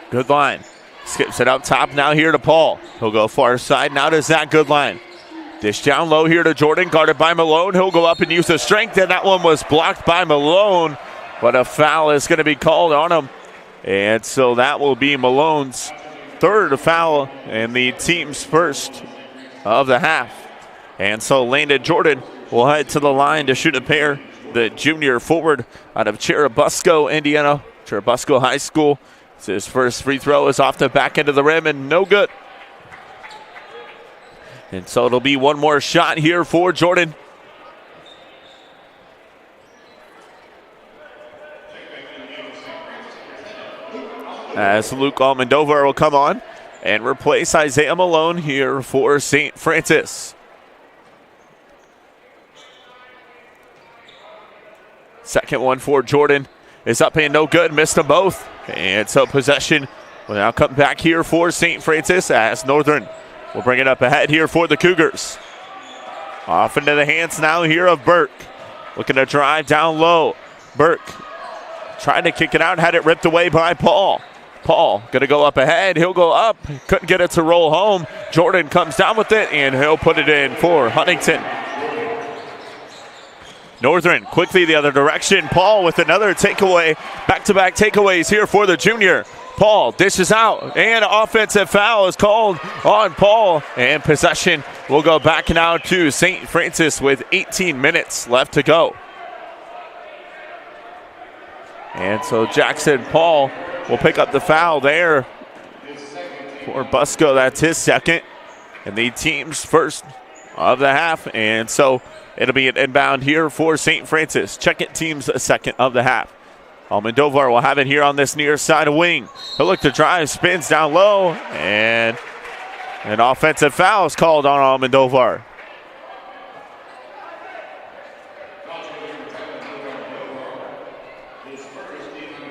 Goodline skips it up top now here to Paul. He'll go far side now to Zach Goodline. Dish down low here to Jordan, guarded by Malone. He'll go up and use the strength, and that one was blocked by Malone. But a foul is going to be called on him. And so that will be Malone's third foul and the team's first of the half. And so Landon Jordan will head to the line to shoot a pair. The junior forward out of Churubusco, Indiana, Churubusco High School. His first free throw is off the back end of the rim and no good. And so it'll be one more shot here for Jordan. As Luke Almodovar will come on and replace Isaiah Malone here for St. Francis. Second one for Jordan is up and no good. Missed them both. And so possession will now come back here for St. Francis as Northern will bring it up ahead here for the Cougars. Off into the hands now here of Burke. Looking to drive down low. Burke trying to kick it out. Had it ripped away by Paul. Paul going to go up ahead. He'll go up. Couldn't get it to roll home. Jordan comes down with it, and he'll put it in for Huntington. Northern quickly the other direction. Paul with another takeaway. Back-to-back takeaways here for the junior. Paul dishes out, and offensive foul is called on Paul. And possession will go back now to St. Francis with 18 minutes left to go. And so Jackson Paul will pick up the foul there for Busco. That's his second, and the team's first of the half. And so it'll be an inbound here for St. Francis. Check it, team's second of the half. Almendovar will have it here on this near side of wing. He'll look to drive, spins down low, and an offensive foul is called on Almendovar.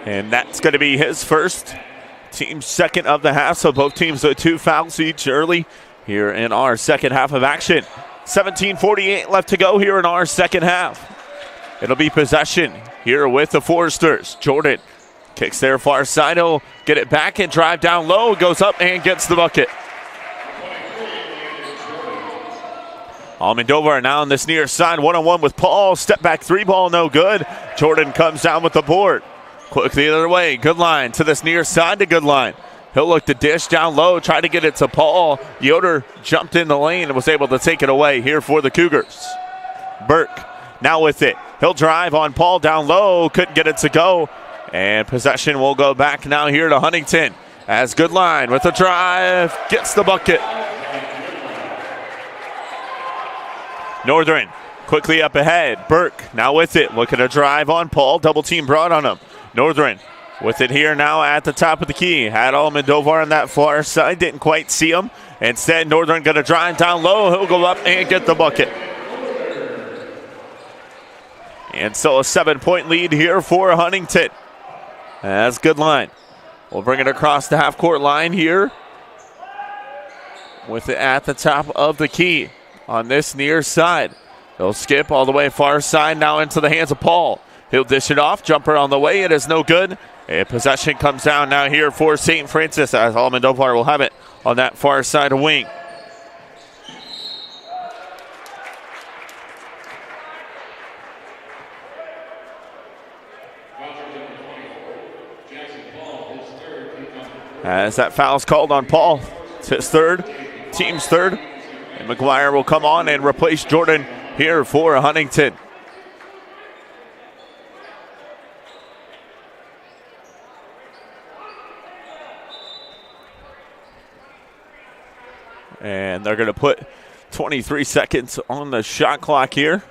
And that's going to be his first, team's second of the half. So both teams with 2 fouls each early here in our second half of action. 17:48 left to go here in our second half. It'll be possession here with the Foresters. Jordan kicks their far side. He'll get it back and drive down low. Goes up and gets the bucket. Almendovar now on this near side. 1-on-1 with Paul. Step back 3 ball, no good. Jordan comes down with the board. Quick the other way. Good line to this near side to good line. He'll look to dish down low. Try to get it to Paul. Yoder jumped in the lane and was able to take it away here for the Cougars. Burke now with it. He'll drive on Paul down low. Couldn't get it to go. And possession will go back now here to Huntington. As good line with the drive. Gets the bucket. Northern quickly up ahead. Burke now with it. Looking to drive on Paul. Double team brought on him. Northern with it here now at the top of the key. Had Almendovar on that far side. Didn't quite see him. Instead, Northern going to drive down low. He'll go up and get the bucket. And so a 7-point lead here for Huntington. That's good line. We'll bring it across the half-court line here. With it at the top of the key on this near side. He'll skip all the way far side now into the hands of Paul. He'll dish it off. Jumper on the way. It is no good. And possession comes down now here for St. Francis as Almendovar will have it on that far side of wing. As that foul's called on Paul. It's his third, team's third. And McGuire will come on and replace Jordan here for Huntington. And they're going to put 23 seconds on the shot clock here.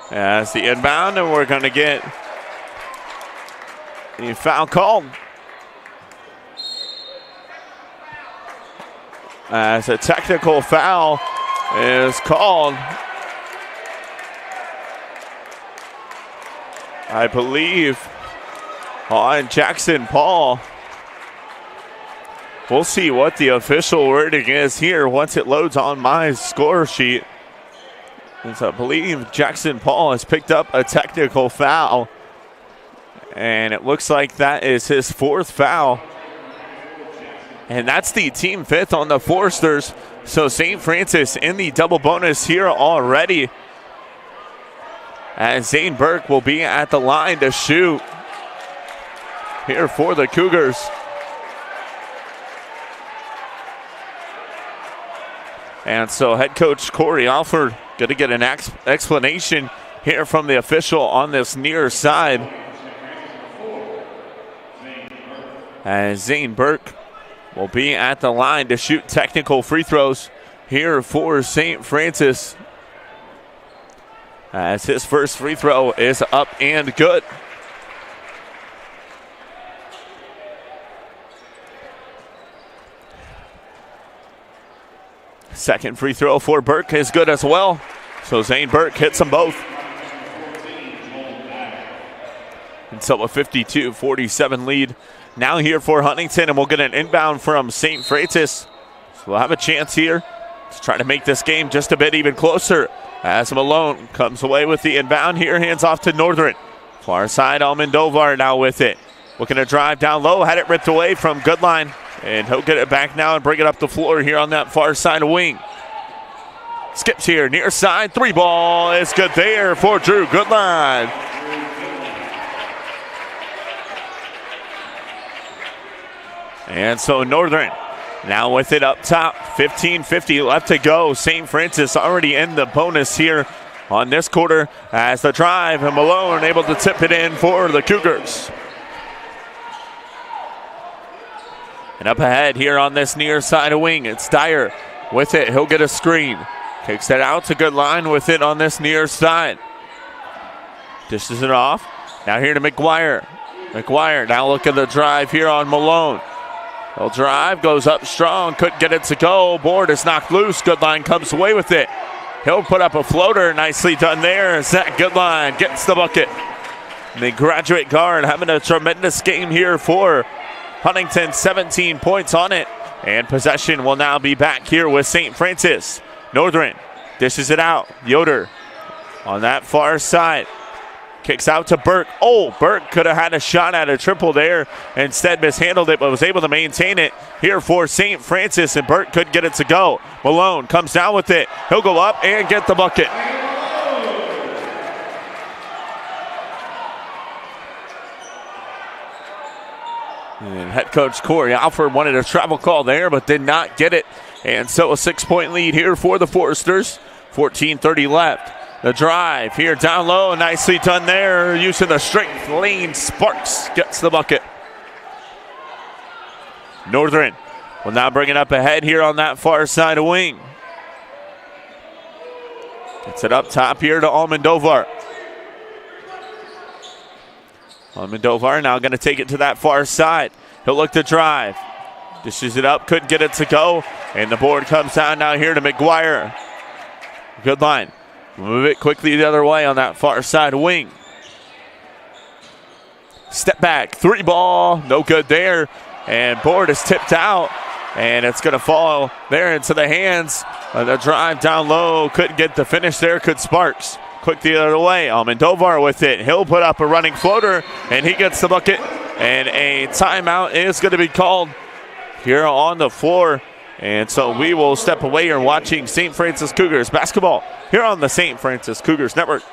As the inbound, and we're going to get a foul called. As a technical foul is called, I believe, on Jackson Paul. We'll see what the official wording is here once it loads on my score sheet. As I believe Jackson Paul has picked up a technical foul, and it looks like that is his 4th foul. And that's the team 5th on the Foresters. So St. Francis in the double bonus here already. And Zane Burke will be at the line to shoot here for the Cougars. And so head coach Corey Alford going to get an explanation here from the official on this near side. And Zane Burke will be at the line to shoot technical free throws here for St. Francis. as his first free throw is up and good. Second free throw for Burke is good as well. So Zane Burke hits them both. And so a 52-47 lead now here for Huntington, and we'll get an inbound from St. Francis. So we'll have a chance here to try to make this game just a bit even closer as Malone comes away with the inbound here, hands off to Northern. Far side, Almendovar now with it. Looking to drive down low, had it ripped away from Goodline, and he'll get it back now and bring it up the floor here on that far side wing. Skips here, near side, three ball is good there for Drew Goodline. And so Northern now with it up top, 15:50 left to go. St. Francis already in the bonus here on this quarter as the drive, and Malone able to tip it in for the Cougars. And up ahead here on this near side of wing, it's Dyer with it. He'll get a screen. Kicks it out to Goodline with it on this near side. Dishes it off. Now here to McGuire. McGuire now look at the drive here on Malone. He'll drive, goes up strong, couldn't get it to go. Board is knocked loose. Goodline comes away with it. He'll put up a floater. Nicely done there. Zach Goodline gets the bucket. And the graduate guard having a tremendous game here for Huntington, 17 points on it. And possession will now be back here with St. Francis. Northern dishes it out. Yoder on that far side. Kicks out to Burke. Oh, Burke could have had a shot at a triple there. Instead mishandled it, but was able to maintain it here for St. Francis, and Burke couldn't get it to go. Malone comes down with it. He'll go up and get the bucket. And head coach Corey Alford wanted a travel call there, but did not get it. And so a 6-point lead here for the Foresters. 14:30 left. The drive here down low, nicely done there. Using the strength, Lane Sparks gets the bucket. Northern will now bring it up ahead here on that far side of wing. Gets it up top here to Almendovar. Almendovar now going to take it to that far side. He'll look to drive. Dishes it up, couldn't get it to go. And the board comes down now here to McGuire. Goodline. Move it quickly the other way on that far side wing. Step back, three ball, no good there. And board is tipped out, and it's going to fall there into the hands of the drive down low. Couldn't get the finish there, could Sparks. Quick the other way, Almendovar with it. He'll put up a running floater, and he gets the bucket. And a timeout is going to be called here on the floor. And so we will step away here watching St. Francis Cougars basketball here on the St. Francis Cougars Network.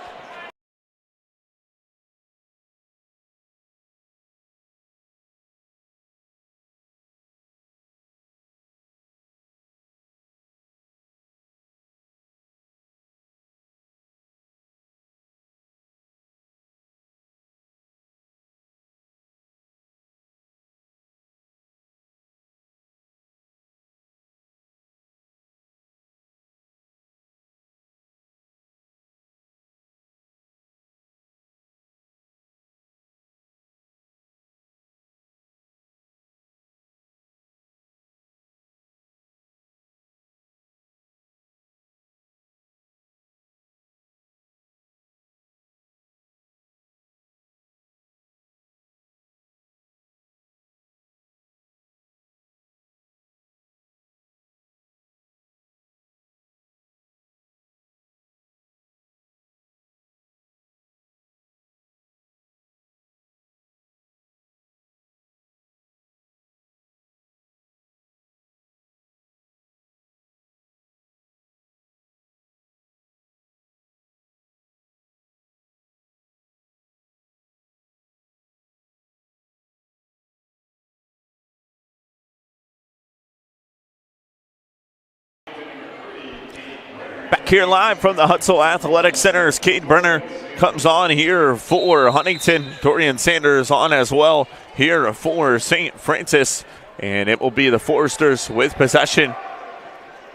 Back here live from the Hutzel Athletic Center as Cade Brenner comes on here for Huntington. Dorian Sanders on as well here for St. Francis. And it will be the Foresters with possession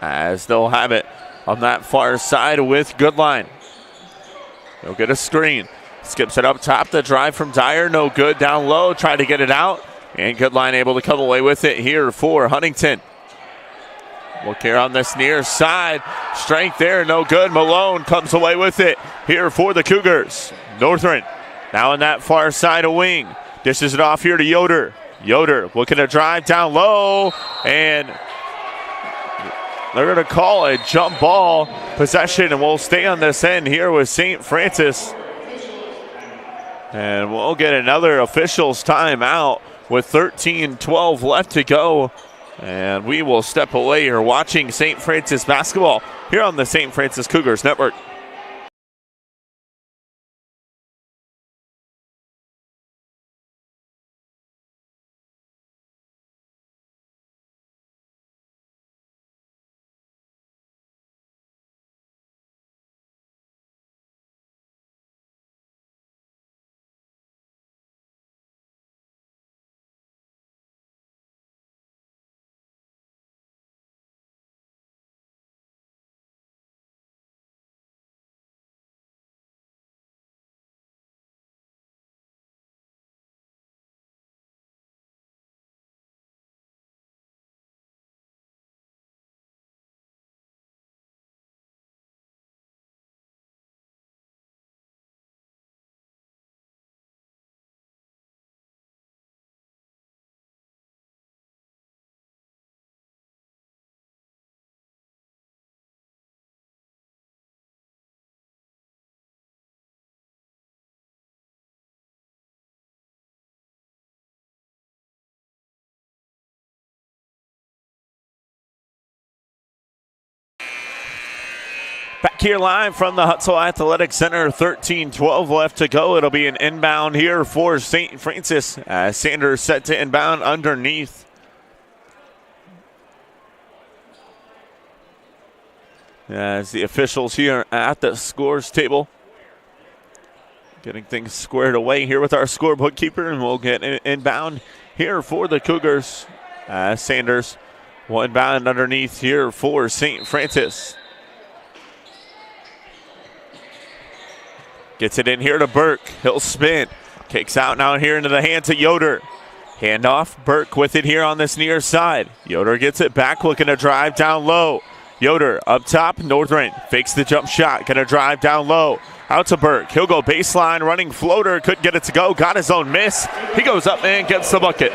as they'll have it on that far side with Goodline. He'll get a screen. Skips it up top. The drive from Dyer. No good. Down low. Try to get it out. And Goodline able to come away with it here for Huntington. Look here on this near side. Strength there. No good. Malone comes away with it here for the Cougars. Northern now in that far side of wing. Dishes it off here to Yoder. Yoder looking to drive down low. And they're going to call a jump ball possession. And we'll stay on this end here with St. Francis. And we'll get another officials timeout with 13-12 left to go. And we will step away. You're watching St. Francis basketball here on the St. Francis Cougars Network. Back here live from the Hutzel Athletic Center, 13-12 left to go. It'll be an inbound here for St. Francis. Sanders set to inbound underneath. As the officials here at the scores table getting things squared away here with our scorebook keeper, and we'll get an inbound here for the Cougars. Sanders will inbound underneath here for St. Francis. Gets it in here to Burke. He'll spin. Kicks out now here into the hands of Yoder. Handoff. Burke with it here on this near side. Yoder gets it back, looking to drive down low. Yoder up top. Northern fakes the jump shot. Going to drive down low. Out to Burke. He'll go baseline. Running floater. Couldn't get it to go. Got his own miss. He goes up and gets the bucket.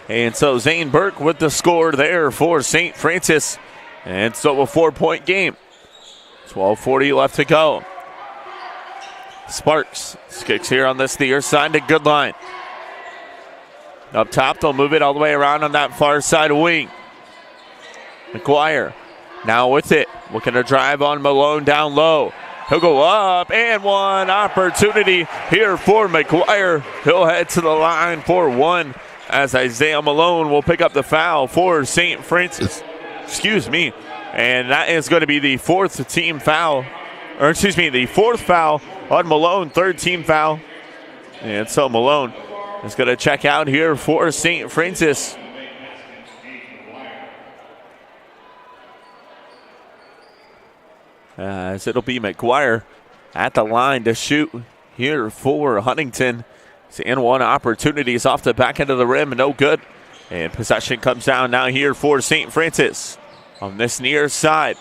And so Zane Burke with the score there for St. Francis. And so a 4-point game. 12:40 left to go. Sparks kicks here on this near side to Goodline. Up top, they'll move it all the way around on that far side wing. McGuire now with it. Looking to drive on Malone down low. He'll go up, and one opportunity here for McGuire. He'll head to the line for one as Isaiah Malone will pick up the foul for St. Francis. Excuse me. And that is going to be the fourth foul on Malone, third team foul. And so Malone is going to check out here for St. Francis. As it'll be McGuire at the line to shoot here for Huntington. And one opportunity is off the back end of the rim, no good. And possession comes down now here for St. Francis. On this near side,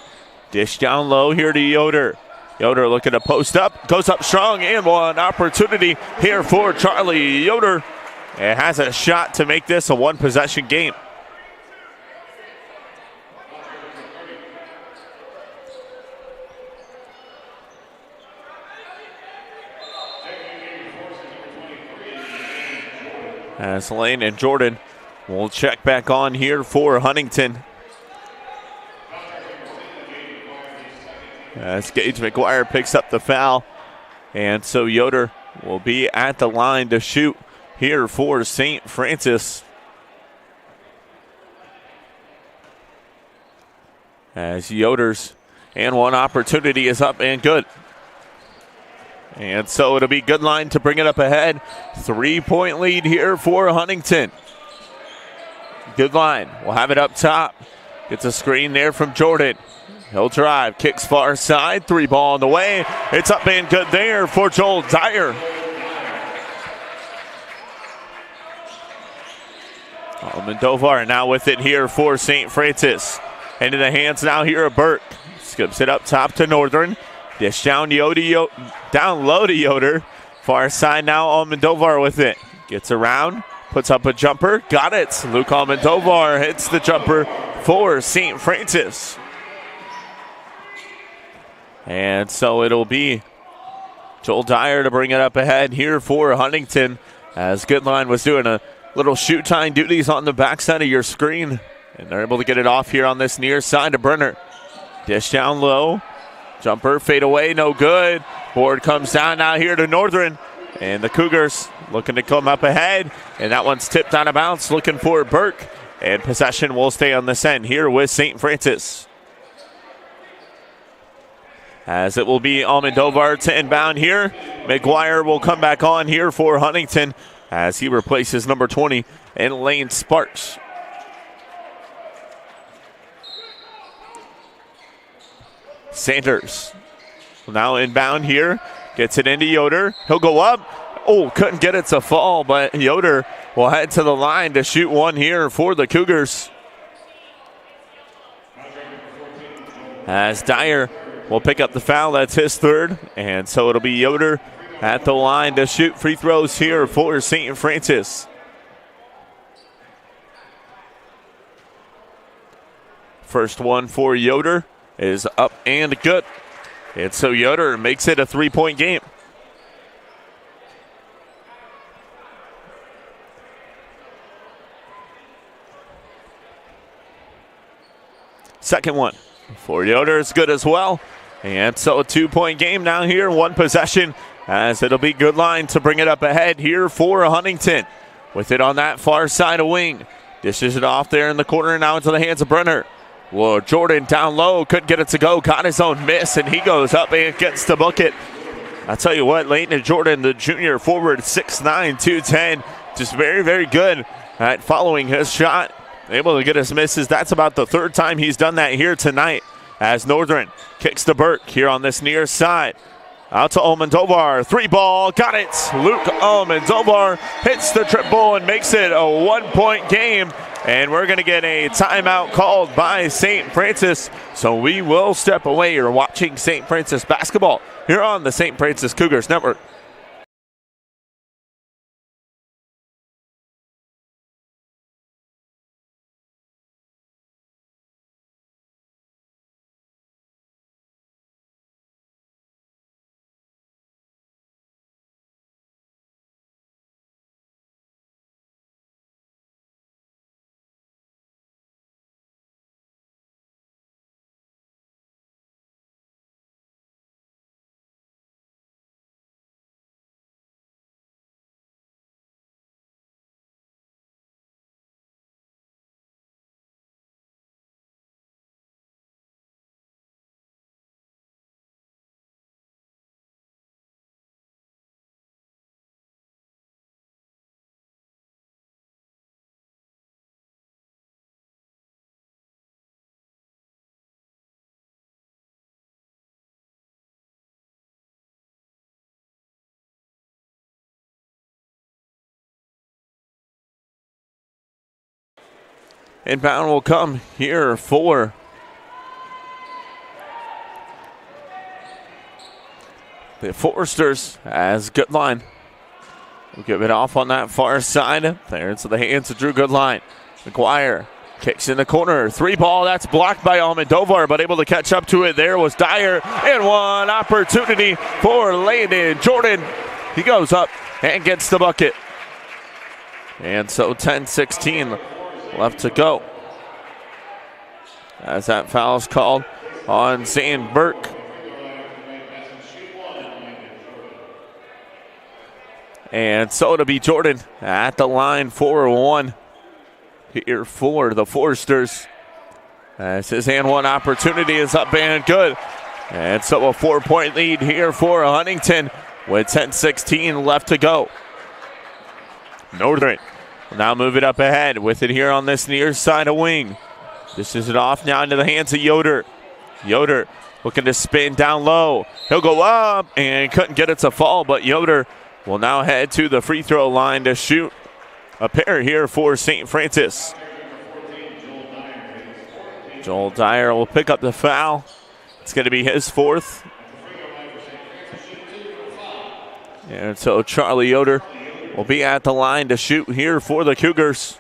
dish down low here to Yoder. Yoder looking to post up, goes up strong, and one opportunity here for Charlie Yoder. And has a shot to make this a one-possession game. As Lane and Jordan will check back on here for Huntington. As Gage McGuire picks up the foul. And so Yoder will be at the line to shoot here for St. Francis. As Yoder's and one opportunity is up and good. And so it'll be Goodline to bring it up ahead. 3-point lead here for Huntington. Goodline will have it up top. Gets a screen there from Jordan. He'll drive, kicks far side, 3 ball on the way. It's up and good there for Joel Dyer. Almodovar now with it here for St. Francis. Into the hands now here of Burke. Skips it up top to Northern. Dish down low to Yoder. Far side now Almodovar with it. Gets around, puts up a jumper, got it. Luke Almodovar hits the jumper for St. Francis. And so it'll be Joel Dyer to bring it up ahead here for Huntington, as Goodline was doing a little shoot time duties on the backside of your screen. And they're able to get it off here on this near side to Brenner. Dish down low. Jumper, fade away, no good. Board comes down now here to Northern. And the Cougars looking to come up ahead. And that one's tipped out of bounds, looking for Burke. And possession will stay on this end here with St. Francis. As it will be Almodovar to inbound here. McGuire will come back on here for Huntington as he replaces number 20 in Lane Sparks. Sanders now inbound here. Gets it into Yoder. He'll go up. Oh, couldn't get it to fall, but Yoder will head to the line to shoot one here for the Cougars. As Dyer will pick up the foul, that's his third. And so it'll be Yoder at the line to shoot free throws here for St. Francis. First one for Yoder is up and good. And so Yoder makes it a 3-point game. Second one for Yoder is good as well. And so a 2-point game now here, one possession, as it'll be Goodline to bring it up ahead here for Huntington. With it on that far side of wing. Dishes it off there in the corner, now into the hands of Brenner. Well, Jordan down low, couldn't get it to go, got his own miss, and he goes up and gets the bucket. I tell you what, Leighton Jordan, the junior forward, 6'9", 210, just very, very good at following his shot. Able to get his misses. That's about the third time he's done that here tonight, as Northern kicks to Burke here on this near side. Out to Almodovar, 3 ball, got it. Luke Almodovar hits the triple and makes it a 1-point game. And we're going to get a timeout called by St. Francis. So we will step away. You're watching St. Francis basketball here on the St. Francis Cougars Network. Inbound will come here for the Foresters, as Goodline will give it off on that far side. There into the hands of Drew Goodline. McGuire kicks in the corner. 3 ball, that's blocked by Almodovar, but able to catch up to it there was Dyer. And one opportunity for Landon Jordan. He goes up and gets the bucket. And so 10-16 left to go, as that foul is called on Zane Burke. And so it'll be Jordan at the line for 1 here for the Foresters, as his and one opportunity is up and good. And so a 4-point lead here for Huntington with 10-16 left to go. Northern now move it up ahead with it here on this near side of wing. This is it off now into the hands of Yoder. Yoder looking to spin down low. He'll go up and couldn't get it to fall, but Yoder will now head to the free throw line to shoot a pair here for St. Francis. Joel Dyer will pick up the foul. It's going to be his fourth. And so Charlie Yoder will be at the line to shoot here for the Cougars.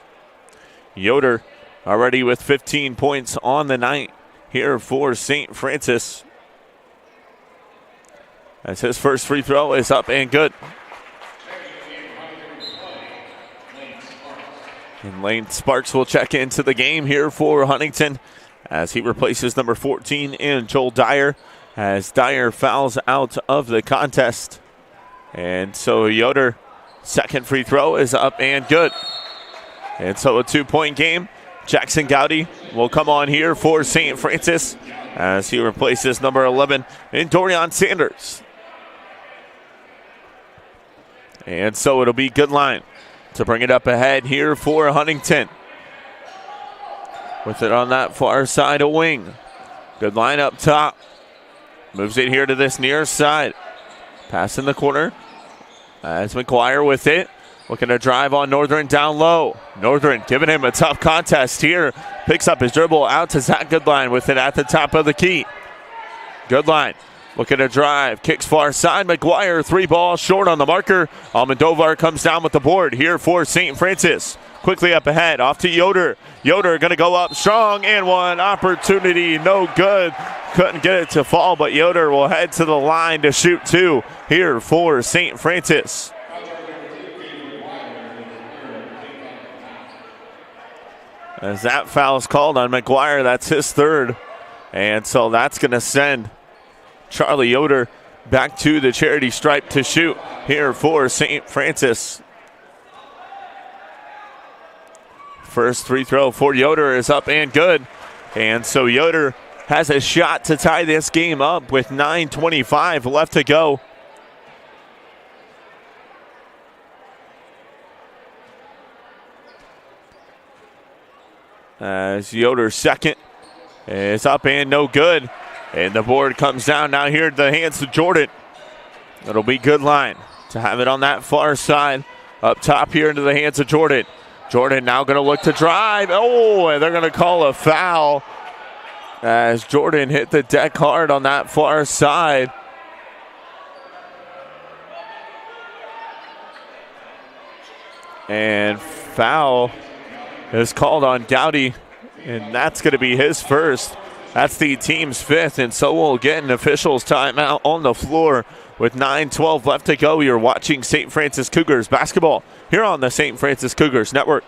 Yoder already with 15 points on the night here for St. Francis. As his first free throw is up and good. And Lane Sparks will check into the game here for Huntington as he replaces number 14 in Joel Dyer, as Dyer fouls out of the contest. And so Yoder, second free throw is up and good. And so a 2-point game. Jackson Gowdy will come on here for St. Francis as he replaces number 11 in Dorian Sanders. And so it'll be Goodline to bring it up ahead here for Huntington. With it on that far side of wing. Goodline up top. Moves it here to this near side. Pass in the corner. As McGuire with it. Looking to drive on Northern down low. Northern giving him a tough contest here. Picks up his dribble out to Zach Goodline with it at the top of the key. Goodline looking to drive. Kicks far side. McGuire, 3 ball short on the marker. Almendovar comes down with the board here for St. Francis. Quickly up ahead. Off to Yoder. Yoder going to go up strong and one opportunity. No good. Couldn't get it to fall, but Yoder will head to the line to shoot 2 here for St. Francis. As that foul is called on McGuire, that's his third. And so that's going to send Charlie Yoder back to the charity stripe to shoot here for St. Francis. First free throw for Yoder is up and good. And so Yoder has a shot to tie this game up with 9:25 left to go. As Yoder's second is up and no good. And the board comes down now here to the hands of Jordan. It'll be Goodline to have it on that far side. Up top here into the hands of Jordan. Jordan now going to look to drive. Oh, and they're going to call a foul as Jordan hit the deck hard on that far side. And foul is called on Gowdy, and that's going to be his first. That's the team's fifth, and so we'll get an official's timeout on the floor with 9:12 left to go. You're watching St. Francis Cougars basketball here on the St. Francis Cougars Network.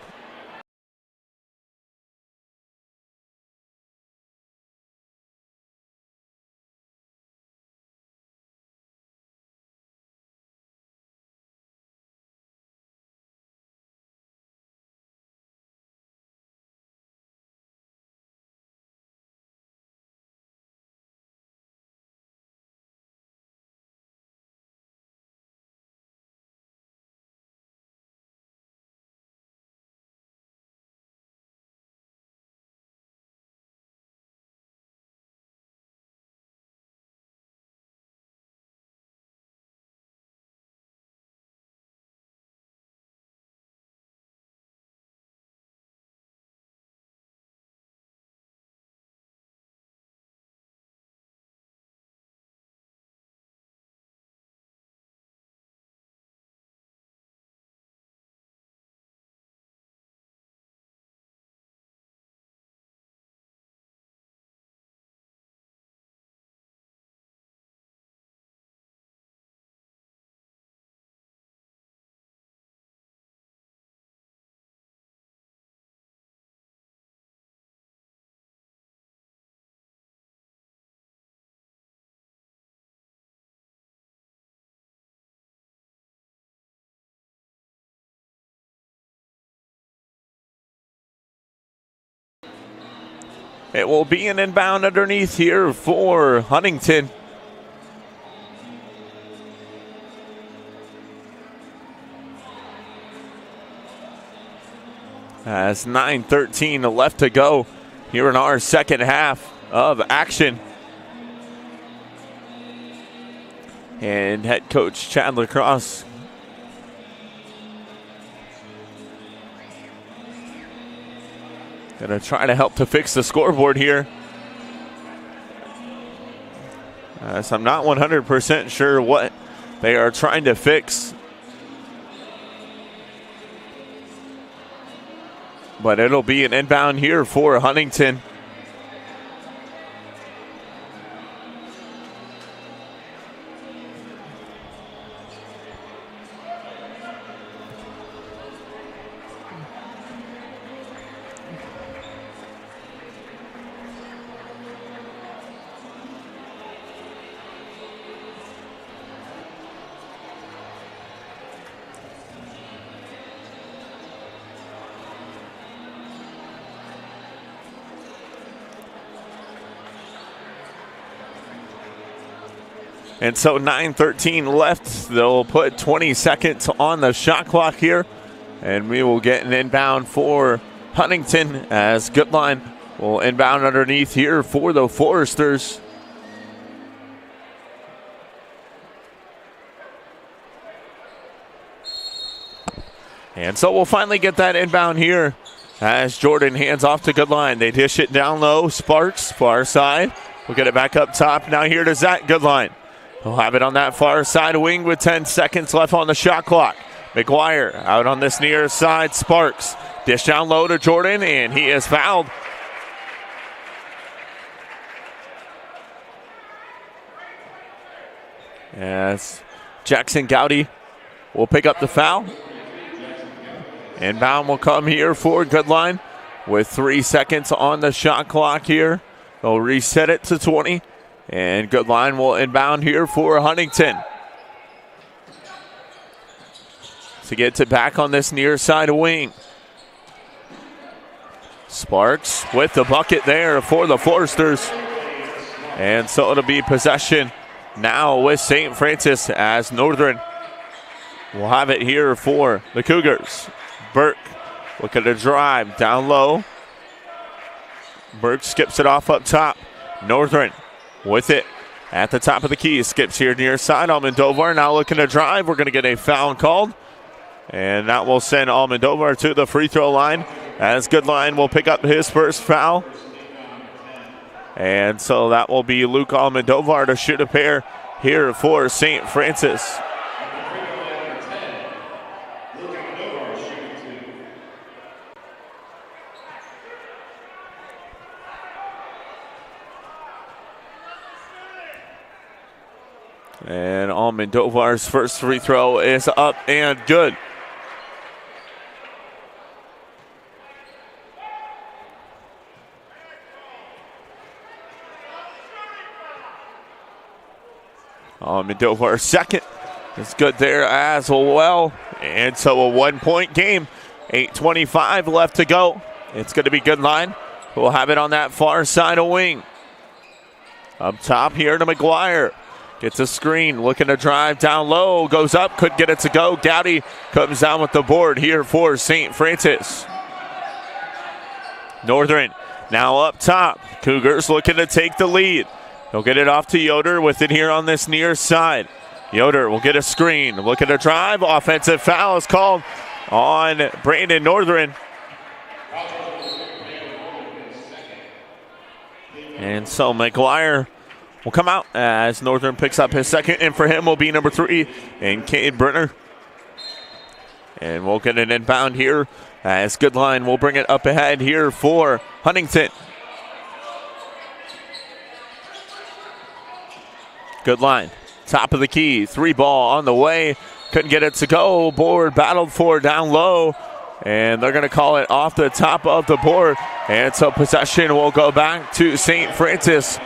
It will be an inbound underneath here for Huntington. As 9:13 left to go here in our second half of action. and head coach Chad Lacrosse. Gonna try to help to fix the scoreboard here. So I'm not 100% sure what they are trying to fix. But it'll be an inbound here for Huntington. And so 9:13 left. They'll put 20 seconds on the shot clock here. And we will get an inbound for Huntington as Goodline will inbound underneath here for the Foresters. And so we'll finally get that inbound here as Jordan hands off to Goodline. They dish it down low. Sparks, far side. We'll get it back up top. Now here to Zach Goodline. He'll have it on that far side wing with 10 seconds left on the shot clock. McGuire out on this near side. Sparks dish down low to Jordan, and he is fouled. As Jackson Gowdy will pick up the foul. Inbound will come here for Goodline with 3 seconds on the shot clock here. They'll reset it to 20. And Goodline will inbound here for Huntington. To get to back on this near side wing. Sparks with the bucket there for the Foresters. And so it'll be possession now with St. Francis as Northern will have it here for the Cougars. Burke looking to drive down low. Burke skips it off up top. Northern with it at the top of the key. Skips here near side. Almendovar now looking to drive. We're going to get a foul called. And that will send Almendovar to the free throw line as Goodline will pick up his first foul. And so that will be Luke Almendovar to shoot a pair here for St. Francis. And Almendovar's first free throw is up and good. Almendovar's second is good there as well. And so a 1 point game. 8:25 left to go. It's going to be Goodline. We'll have it on that far side of wing. Up top here to McGuire. Gets a screen, looking to drive down low, goes up, could get it to go. Gowdy comes down with the board here for St. Francis. Northern now up top. Cougars looking to take the lead. He'll get it off to Yoder with it here on this near side. Yoder will get a screen, looking to drive. Offensive foul is called on Brandon Northern. And so McGuire will come out as Northern picks up his second, and for him will be number 3, and Cade Brenner. And we'll get an inbound here as Goodline will bring it up ahead here for Huntington. Goodline, top of the key, 3 ball on the way. Couldn't get it to go. Board battled for down low, and they're going to call it off the top of the board. And so possession will go back to St. Francis.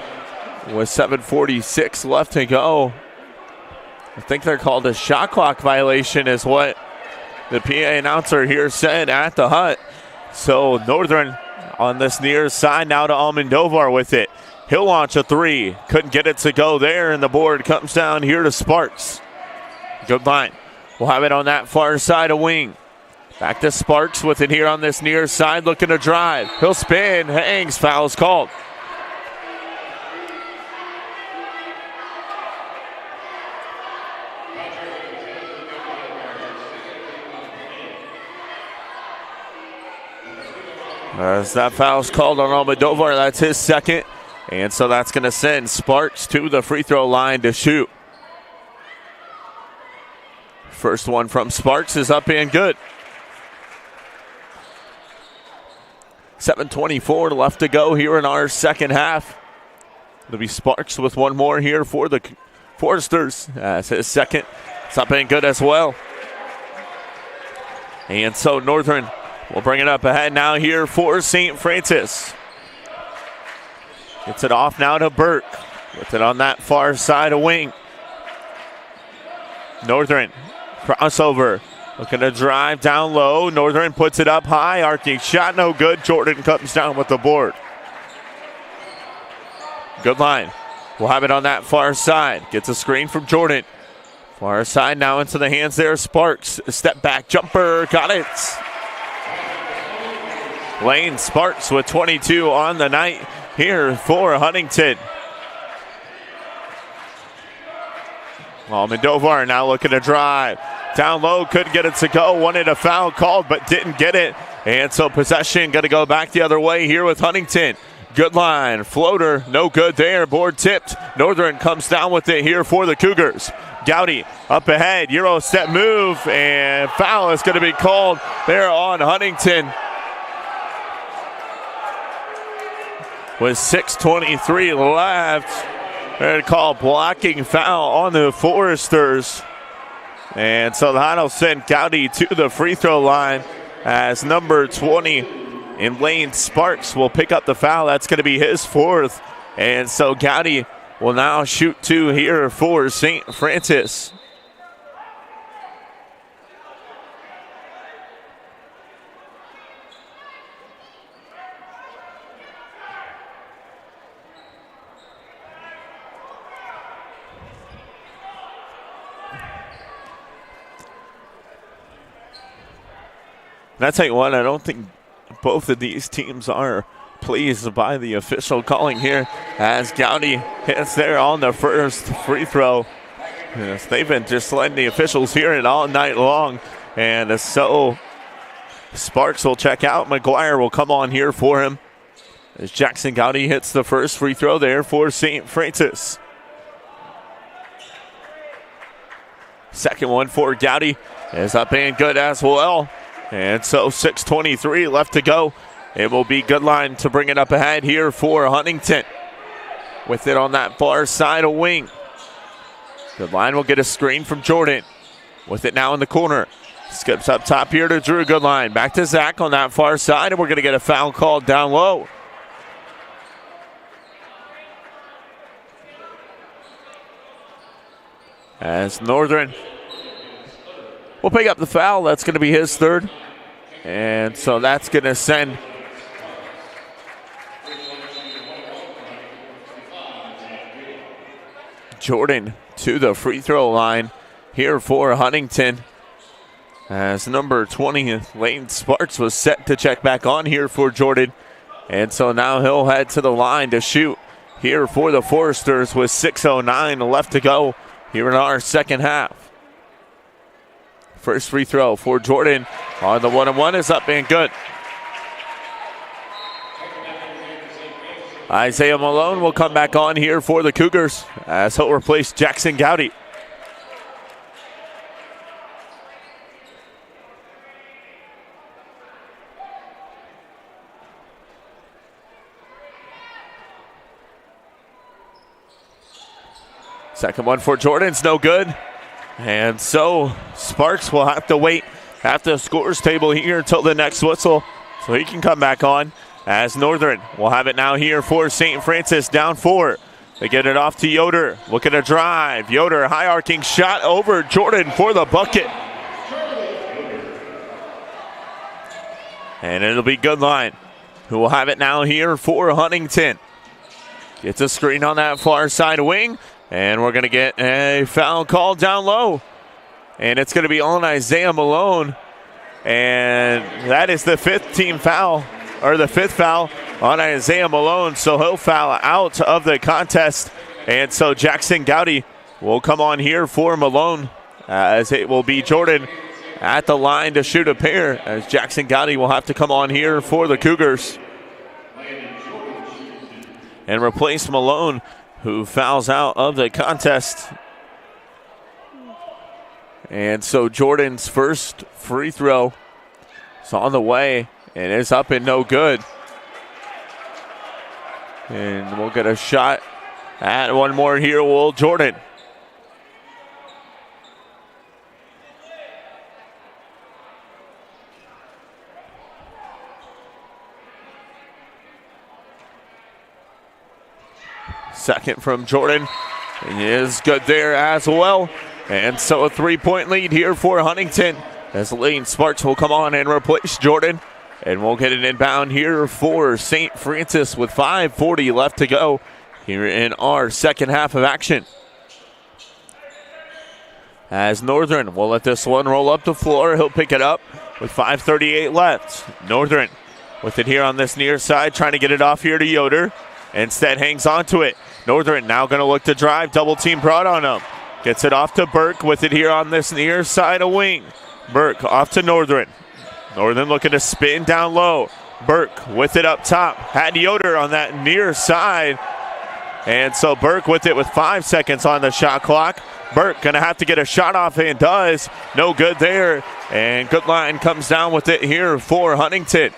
With 7:46 left to go. I think they're called a shot clock violation is what the PA announcer here said at the hut. So Northern on this near side now to Almendovar with it. He'll launch a 3. Couldn't get it to go there, and the board comes down here to Sparks. Goodline. We'll have it on that far side of wing. Back to Sparks with it here on this near side, looking to drive. He'll spin, hangs, foul's called. As that foul's called on Almodovar, that's his second. And so that's going to send Sparks to the free throw line to shoot. First one from Sparks is up and good. 7:24 left to go here in our second half. It'll be Sparks with one more here for the Foresters. That's his second. It's up and good as well. And so Northern will bring it up ahead now here for St. Francis. Gets it off now to Burke. With it on that far side of wing. Northern crossover. Looking to drive down low. Northern puts it up high. Arcing shot no good. Jordan comes down with the board. Good line. We'll have it on that far side. Gets a screen from Jordan. Far side now into the hands there. Sparks. Step back jumper. Got it. Lane Sparks with 22 on the night here for Huntington. Almodovar now looking to drive. Down low, couldn't get it to go. Wanted a foul called, but didn't get it. And so possession going to go back the other way here with Huntington. Good line. Floater, no good there. Board tipped. Northern comes down with it here for the Cougars. Gowdy up ahead. Euro step move. And foul is going to be called there on Huntington. With 6:23 left. They're called blocking foul on the Foresters. And so that'll send Gowdy to the free throw line as number 20 in Lane Sparks will pick up the foul. That's going to be his fourth. And so Gowdy will now shoot two here for St. Francis. And I tell you what, I don't think both of these teams are pleased by the official calling here as Gowdy hits there on the first free throw. Yes, they've been just letting the officials hear it all night long. And so Sparks will check out. McGuire will come on here for him as Jackson Gowdy hits the first free throw there for St. Francis. Second one for Gowdy is up and good as well. And so 6:23 left to go. It will be good line to bring it up ahead here for Huntington. With it on that far side of wing. Good line will get a screen from Jordan. With it now in the corner. Skips up top here to Drew. Good line. Back to Zach on that far side. And we're going to get a foul called down low. As Northern will pick up the foul. That's going to be his third. And so that's going to send Jordan to the free throw line here for Huntington. As number 20, Lane Sparks, was set to check back on here for Jordan. And so now he'll head to the line to shoot here for the Foresters with 6:09 left to go here in our second half. First free throw for Jordan on the 1-on-1 is up and good. Isaiah Malone will come back on here for the Cougars as he'll replace Jackson Gowdy. Second one for Jordan's no good. And so Sparks will have to wait at the scores table here until the next whistle so he can come back on as Northern will have it now here for St. Francis down 4. They get it off to Yoder. Looking to drive. Yoder, high arcing shot over Jordan for the bucket. And it'll be good line who will have it now here for Huntington. Gets a screen on that far side wing. And we're going to get a foul called down low. And it's going to be on Isaiah Malone. And that is the fifth foul on Isaiah Malone. So he'll foul out of the contest. And so Jackson Gowdy will come on here for Malone as it will be Jordan at the line to shoot a pair, as Jackson Gotti will have to come on here for the Cougars and replace Malone, who fouls out of the contest. And so Jordan's first free throw is on the way and is up and no good. And we'll get a shot at one more here, Will Jordan. Second from Jordan is good there as well. And so a 3-point lead here for Huntington, as Lane Sparks will come on and replace Jordan. And we'll get an inbound here for Saint Francis with 5:40 left to go here in our second half of action. As Northern will let this one roll up the floor. He'll pick it up with 5:38 left. Northern with it here on this near side, trying to get it off here to Yoder. Instead hangs on to it. Northern now going to look to drive. Double team brought on him. Gets it off to Burke with it here on this near side of wing. Burke off to Northern. Northern looking to spin down low. Burke with it up top. Had Yoder on that near side. And so Burke with it with 5 seconds on the shot clock. Burke going to have to get a shot off and does. No good there. And Goodline comes down with it here for Huntington.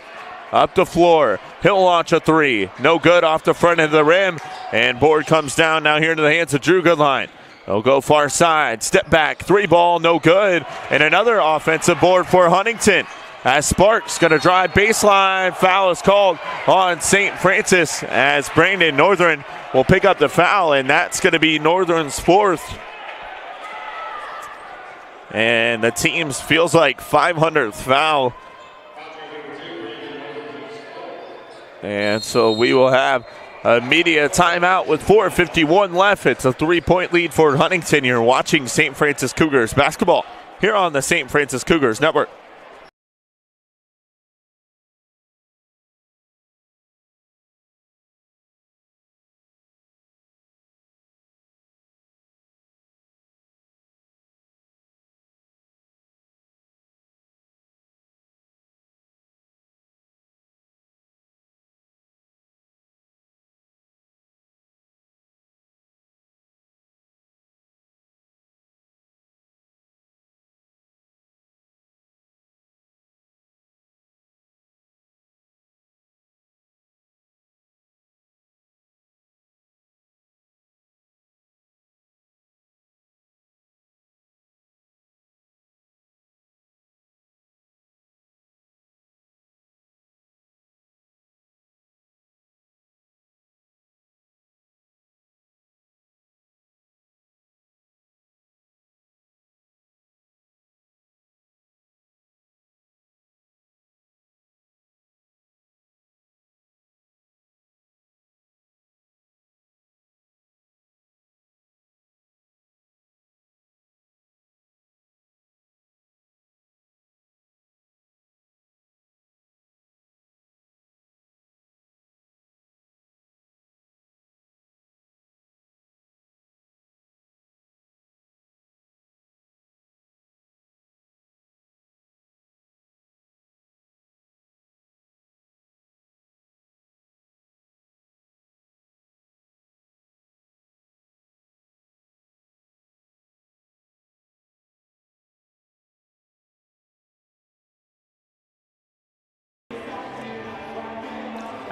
Up the floor. He'll launch a three. No good off the front of the rim. And board comes down now here into the hands of Drew Goodline. He'll go far side. Step back. Three ball. No good. And another offensive board for Huntington. As Sparks going to drive baseline. Foul is called on St. Francis, as Brandon Northern will pick up the foul, and that's going to be Northern's fourth. And the team's feels like 500th foul. And so we will have a media timeout with 4:51 left. It's a 3-point lead for Huntington. You're watching St. Francis Cougars basketball here on the St. Francis Cougars Network.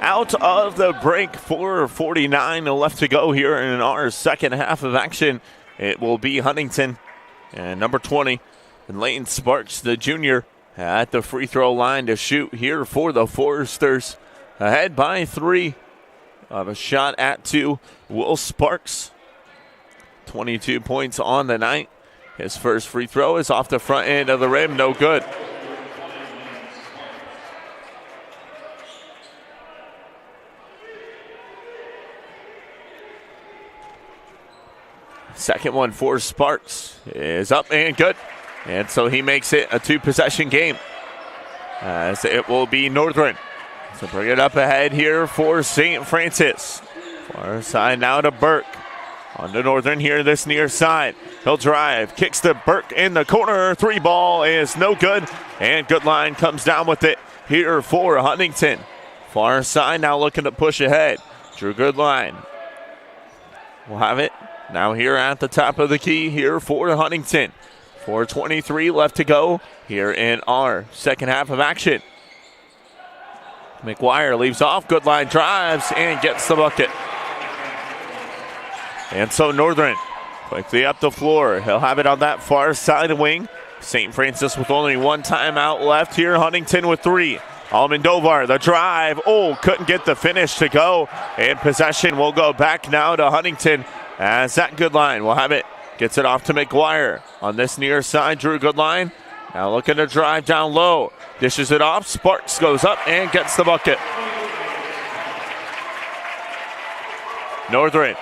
Out of the break, 4:49 left to go here in our second half of action. It will be Huntington and number 20, and Lane Sparks, the junior, at the free throw line to shoot here for the Foresters. Ahead by 3 of a shot at 2. Will Sparks, 22 points on the night. His first free throw is off the front end of the rim, no good. Second one for Sparks is up and good. And so he makes it a 2-possession game, as it will be Northern. So bring it up ahead here for St. Francis. Far side now to Burke. On to Northern here, this near side. He'll drive, kicks to Burke in the corner. 3 ball is no good. And Goodline comes down with it here for Huntington. Far side now looking to push ahead. Drew Goodline will have it now here at the top of the key here for Huntington. 4:23 left to go here in our second half of action. McGuire leaves off. Goodline drives and gets the bucket. And so Northern quickly up the floor. He'll have it on that far side wing. St. Francis with only 1 timeout left here. Huntington with 3. Almendovar, the drive. Oh, couldn't get the finish to go. And possession will go back now to Huntington as that Goodline will have it. Gets it off to McGuire. On this near side, Drew Goodline. Now looking to drive down low. Dishes it off. Sparks goes up and gets the bucket. Northern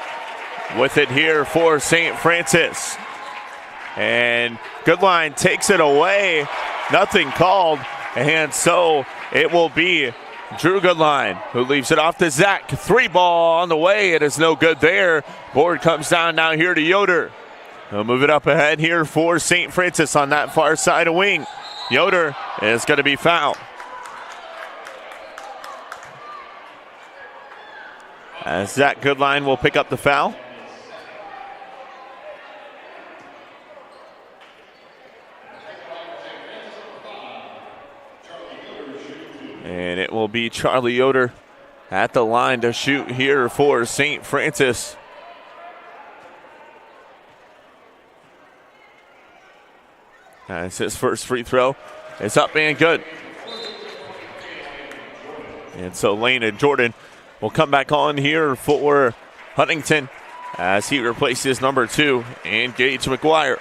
with it here for St. Francis. And Goodline takes it away. Nothing called. And so it will be Drew Goodline who leaves it off to Zach. 3 ball on the way. It is no good there. Board comes down now here to Yoder. He'll move it up ahead here for St. Francis on that far side of wing. Yoder is going to be fouled. As Zach Goodline will pick up the foul. And it will be Charlie Yoder at the line to shoot here for St. Francis. As his first free throw is up and good. And so Lane and Jordan will come back on here for Huntington as he replaces number 2 and Gage McGuire.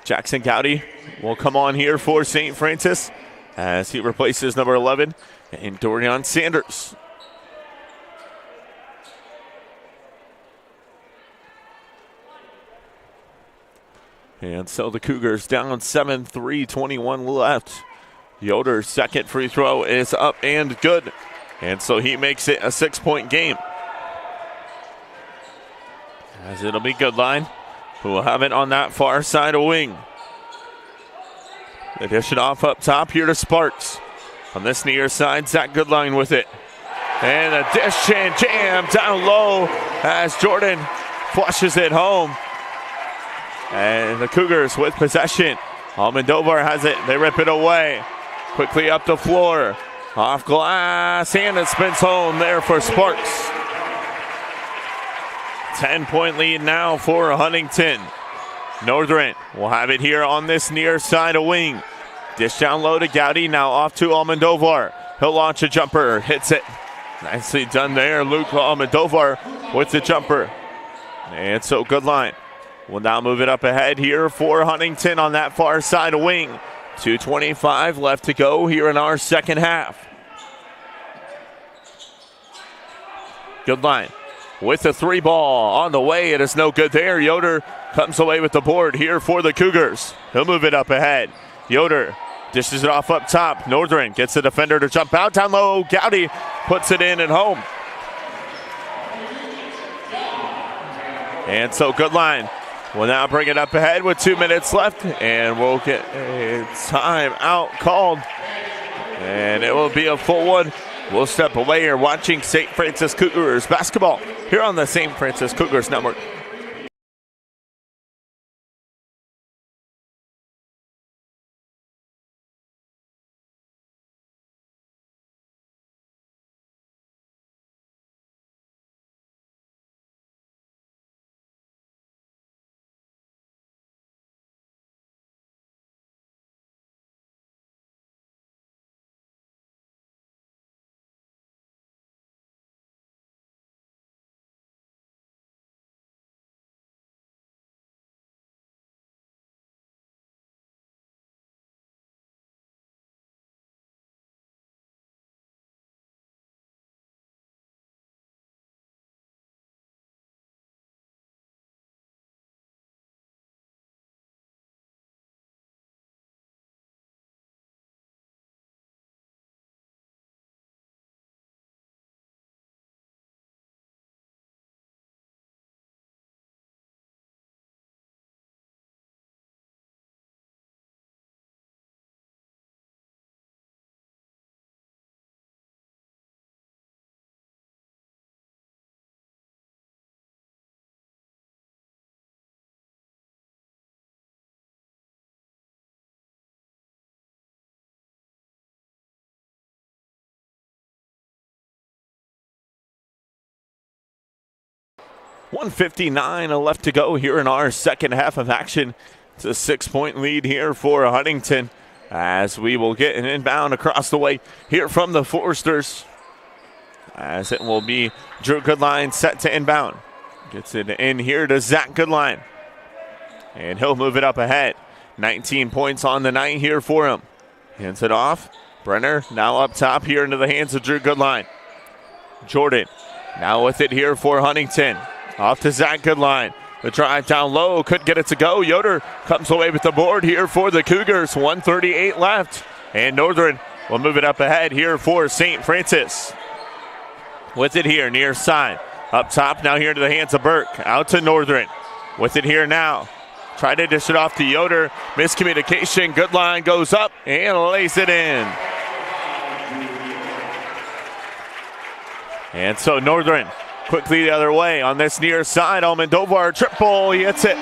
Jackson Gowdy will come on here for St. Francis as he replaces number 11 and Dorian Sanders. And so the Cougars down 7, 3:21 left. Yoder's second free throw is up and good. And so he makes it a 6-point game. As it'll be Goodline who will have it on that far side of wing. They dish it off up top here to Sparks. On this near side, Zach Goodline with it. And a dish and jam down low as Jordan flushes it home. And the Cougars with possession. Almendovar has it. They rip it away. Quickly up the floor. Off glass. And it spins home there for Sparks. 10-point lead now for Huntington. Northern will have it here on this near side of wing. Dish down low to Gowdy. Now off to Almendovar. He'll launch a jumper. Hits it. Nicely done there. Luke Almendovar with the jumper. And so Goodline will now move it up ahead here for Huntington on that far side of wing. 2:25 left to go here in our second half. Goodline with the 3 ball on the way. It is no good there. Yoder comes away with the board here for the Cougars. He'll move it up ahead. Yoder dishes it off up top. Northern gets the defender to jump out down low. Gowdy puts it in at home. And so Goodline will now bring it up ahead with 2 minutes left, and we'll get a timeout called. And it will be a full one. We'll step away. You're watching St. Francis Cougars basketball here on the St. Francis Cougars Network. 1:59 left to go here in our second half of action. It's a 6-point lead here for Huntington as we will get an inbound across the way here from the Foresters. As it will be Drew Goodline set to inbound. Gets it in here to Zach Goodline. And he'll move it up ahead. 19 points on the night here for him. Hands it off. Brenner now up top here into the hands of Drew Goodline. Jordan now with it here for Huntington. Off to Zach Goodline. The drive down low, couldn't get it to go. Yoder comes away with the board here for the Cougars. 1:38 left. And Northern will move it up ahead here for St. Francis. With it here, near side. Up top now here to the hands of Burke. Out to Northern. With it here now. Try to dish it off to Yoder. Miscommunication. Goodline goes up and lays it in. And so Northern quickly the other way on this near side. Almendovar triple. He hits it.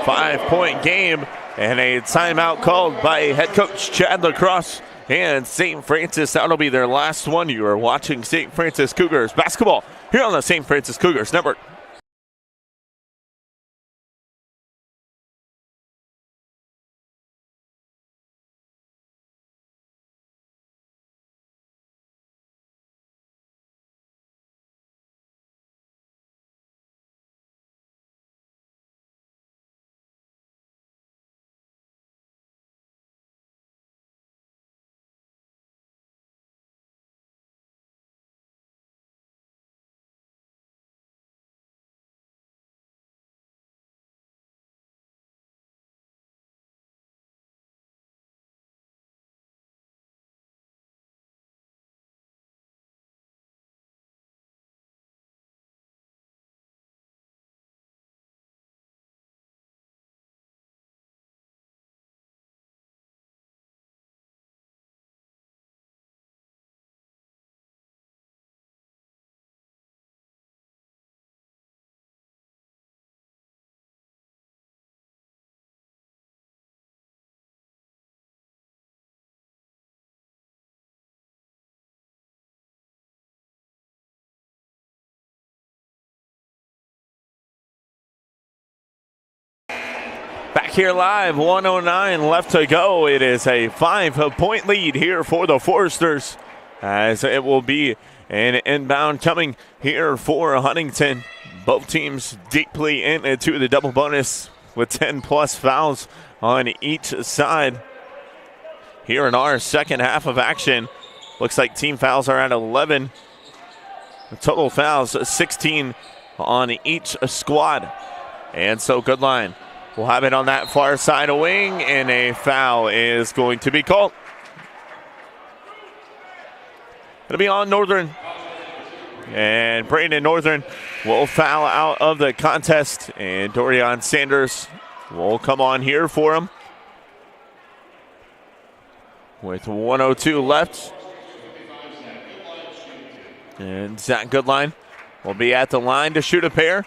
5-point game and a timeout called by head coach Chad Lacrosse and St. Francis. That'll be their last one. You are watching St. Francis Cougars basketball here on the St. Francis Cougars Network. Back here live, 1:09 left to go. It is a 5-point lead here for the Foresters as it will be an inbound coming here for Huntington. Both teams deeply into the double bonus with 10-plus fouls on each side. Here in our second half of action, looks like team fouls are at 11. The total fouls, 16 on each squad. And so Goodline we'll have it on that far side of wing, and a foul is going to be called. It'll be on Northern. And Brandon Northern will foul out of the contest, and Dorian Sanders will come on here for him. With 1:02 left. And Zach Goodline will be at the line to shoot a pair.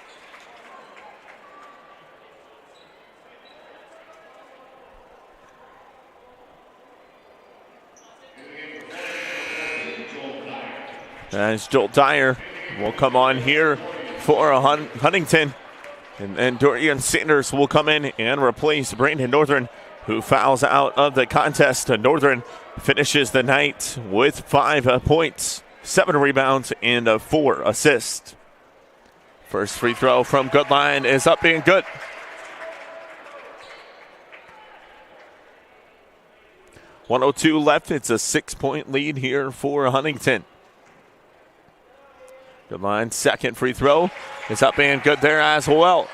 As Joel Dyer will come on here for Huntington. And then Dorian Sanders will come in and replace Brandon Northern, who fouls out of the contest. Northern finishes the night with 5 points, 7 rebounds, and 4 assists. First free throw from Goodline is up and good. .102 left. It's a 6-point lead here for Huntington. Goodline, second free throw is up and good there as well.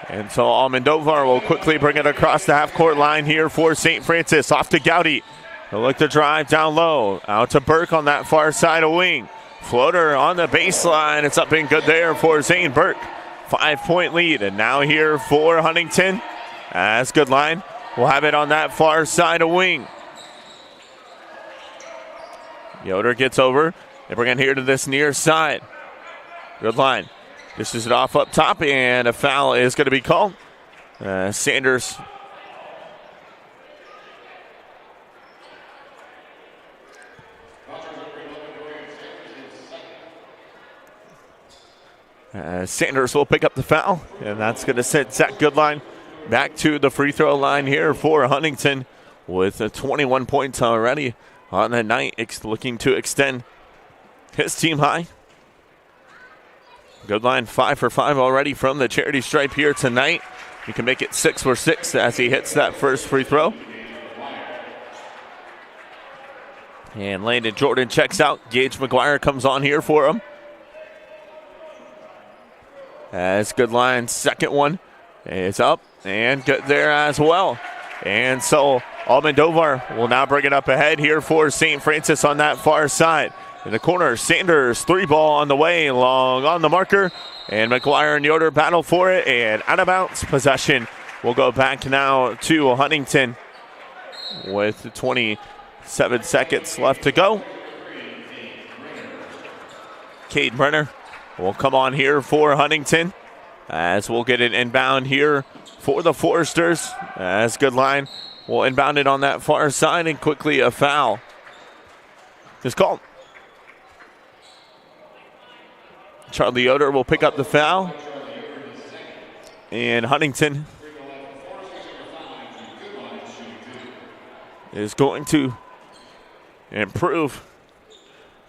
And so Almendovar will quickly bring it across the half-court line here for St. Francis. Off to Gowdy. He'll look to drive down low. Out to Burke on that far side of wing. Floater on the baseline. It's up and good there for Zane Burke. 5-point lead. And now here for Huntington as Goodline will have it on that far side of wing. Yoder gets over. They bring it here to this near side. Goodline dishes it off up top, and a foul is going to be called. Sanders Sanders will pick up the foul, and that's going to send Zach Goodline back to the free throw line here for Huntington with 21 points already on the night, looking to extend his team high. Goodline 5 for 5 already from the charity stripe here tonight. He can make it 6 for 6 as he hits that first free throw. And Landon Jordan checks out. Gage McGuire comes on here for him. As Goodline's second one is up and good there as well. And so Almodovar will now bring it up ahead here for St. Francis on that far side. In the corner, Sanders, 3 ball on the way, long on the marker. And McGuire and Yoder battle for it, and out of bounds. Possession will go back now to Huntington with 27 seconds left to go. Cade Brenner will come on here for Huntington as we'll get an inbound here for the Foresters. As Goodline will inbound it on that far side, and quickly a foul is called. Charlie Yoder will pick up the foul. And Huntington is going to improve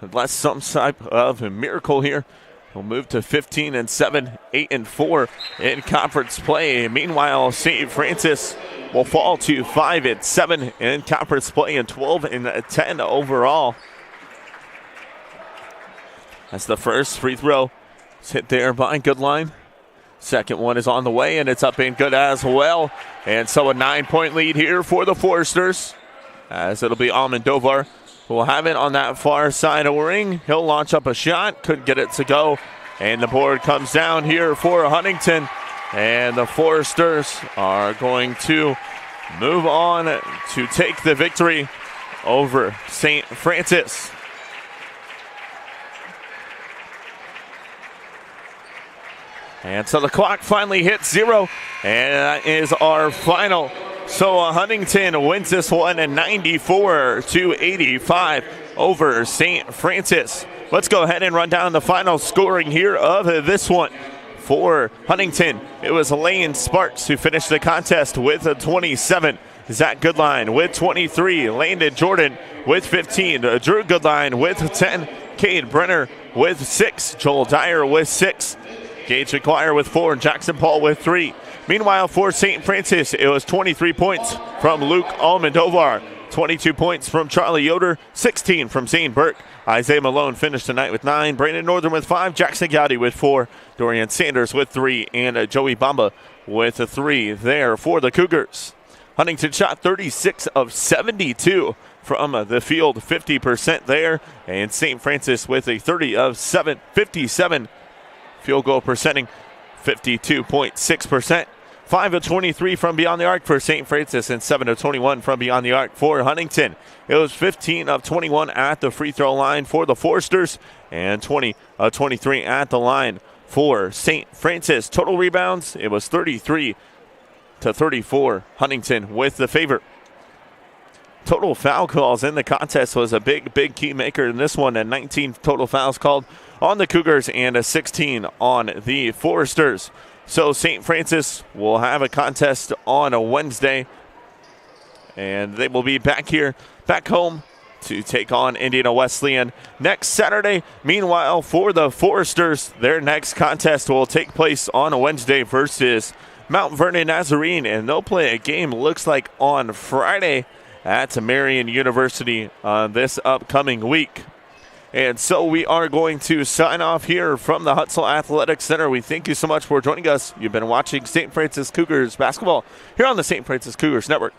unless some type of a miracle here. We'll move to 15-7, 8-4 in conference play. Meanwhile, St. Francis will fall to 5-7 in conference play and 12-10 overall. That's the first free throw. It's hit there by Goodline. Second one is on the way, and it's up and good as well. And so a 9-point lead here for the Foresters, as it'll be Almodovar who will have it on that far side of the ring. He'll launch up a shot, couldn't get it to go. And the board comes down here for Huntington. And the Foresters are going to move on to take the victory over St. Francis. And so the clock finally hits 0, and that is our final. So Huntington wins this one at 94-85 over St. Francis. Let's go ahead and run down the final scoring here of this one. For Huntington, it was Lane Sparks who finished the contest with a 27. Zach Goodline with 23. Landon Jordan with 15. Drew Goodline with 10. Cade Brenner with 6. Joel Dyer with 6. Gage McGuire with 4, and Jackson Paul with 3. Meanwhile, for St. Francis, it was 23 points from Luke Almodovar, 22 points from Charlie Yoder, 16 from Zane Burke. Isaiah Malone finished tonight with 9, Brandon Northern with 5, Jackson Gowdy with 4, Dorian Sanders with 3, and Joey Bamba with a 3 there for the Cougars. Huntington shot 36 of 72 from the field, 50% there, and St. Francis with a 30 of 57 field goal percenting, 52.6%. 5 of 23 from beyond the arc for St. Francis and 7 of 21 from beyond the arc for Huntington. It was 15 of 21 at the free throw line for the Foresters and 20 of 23 at the line for St. Francis. Total rebounds, it was 33-34. Huntington with the favor. Total foul calls in the contest was a big key maker in this one, and 19 total fouls called on the Cougars and a 16 on the Foresters. So St. Francis will have a contest on a Wednesday, and they will be back home to take on Indiana Wesleyan next Saturday. Meanwhile, for the Foresters, their next contest will take place on a Wednesday versus Mount Vernon Nazarene, and they'll play a game, looks like, on Friday at Marian University this upcoming week. And so we are going to sign off here from the Hutzel Athletic Center. We thank you so much for joining us. You've been watching St. Francis Cougars basketball here on the St. Francis Cougars Network.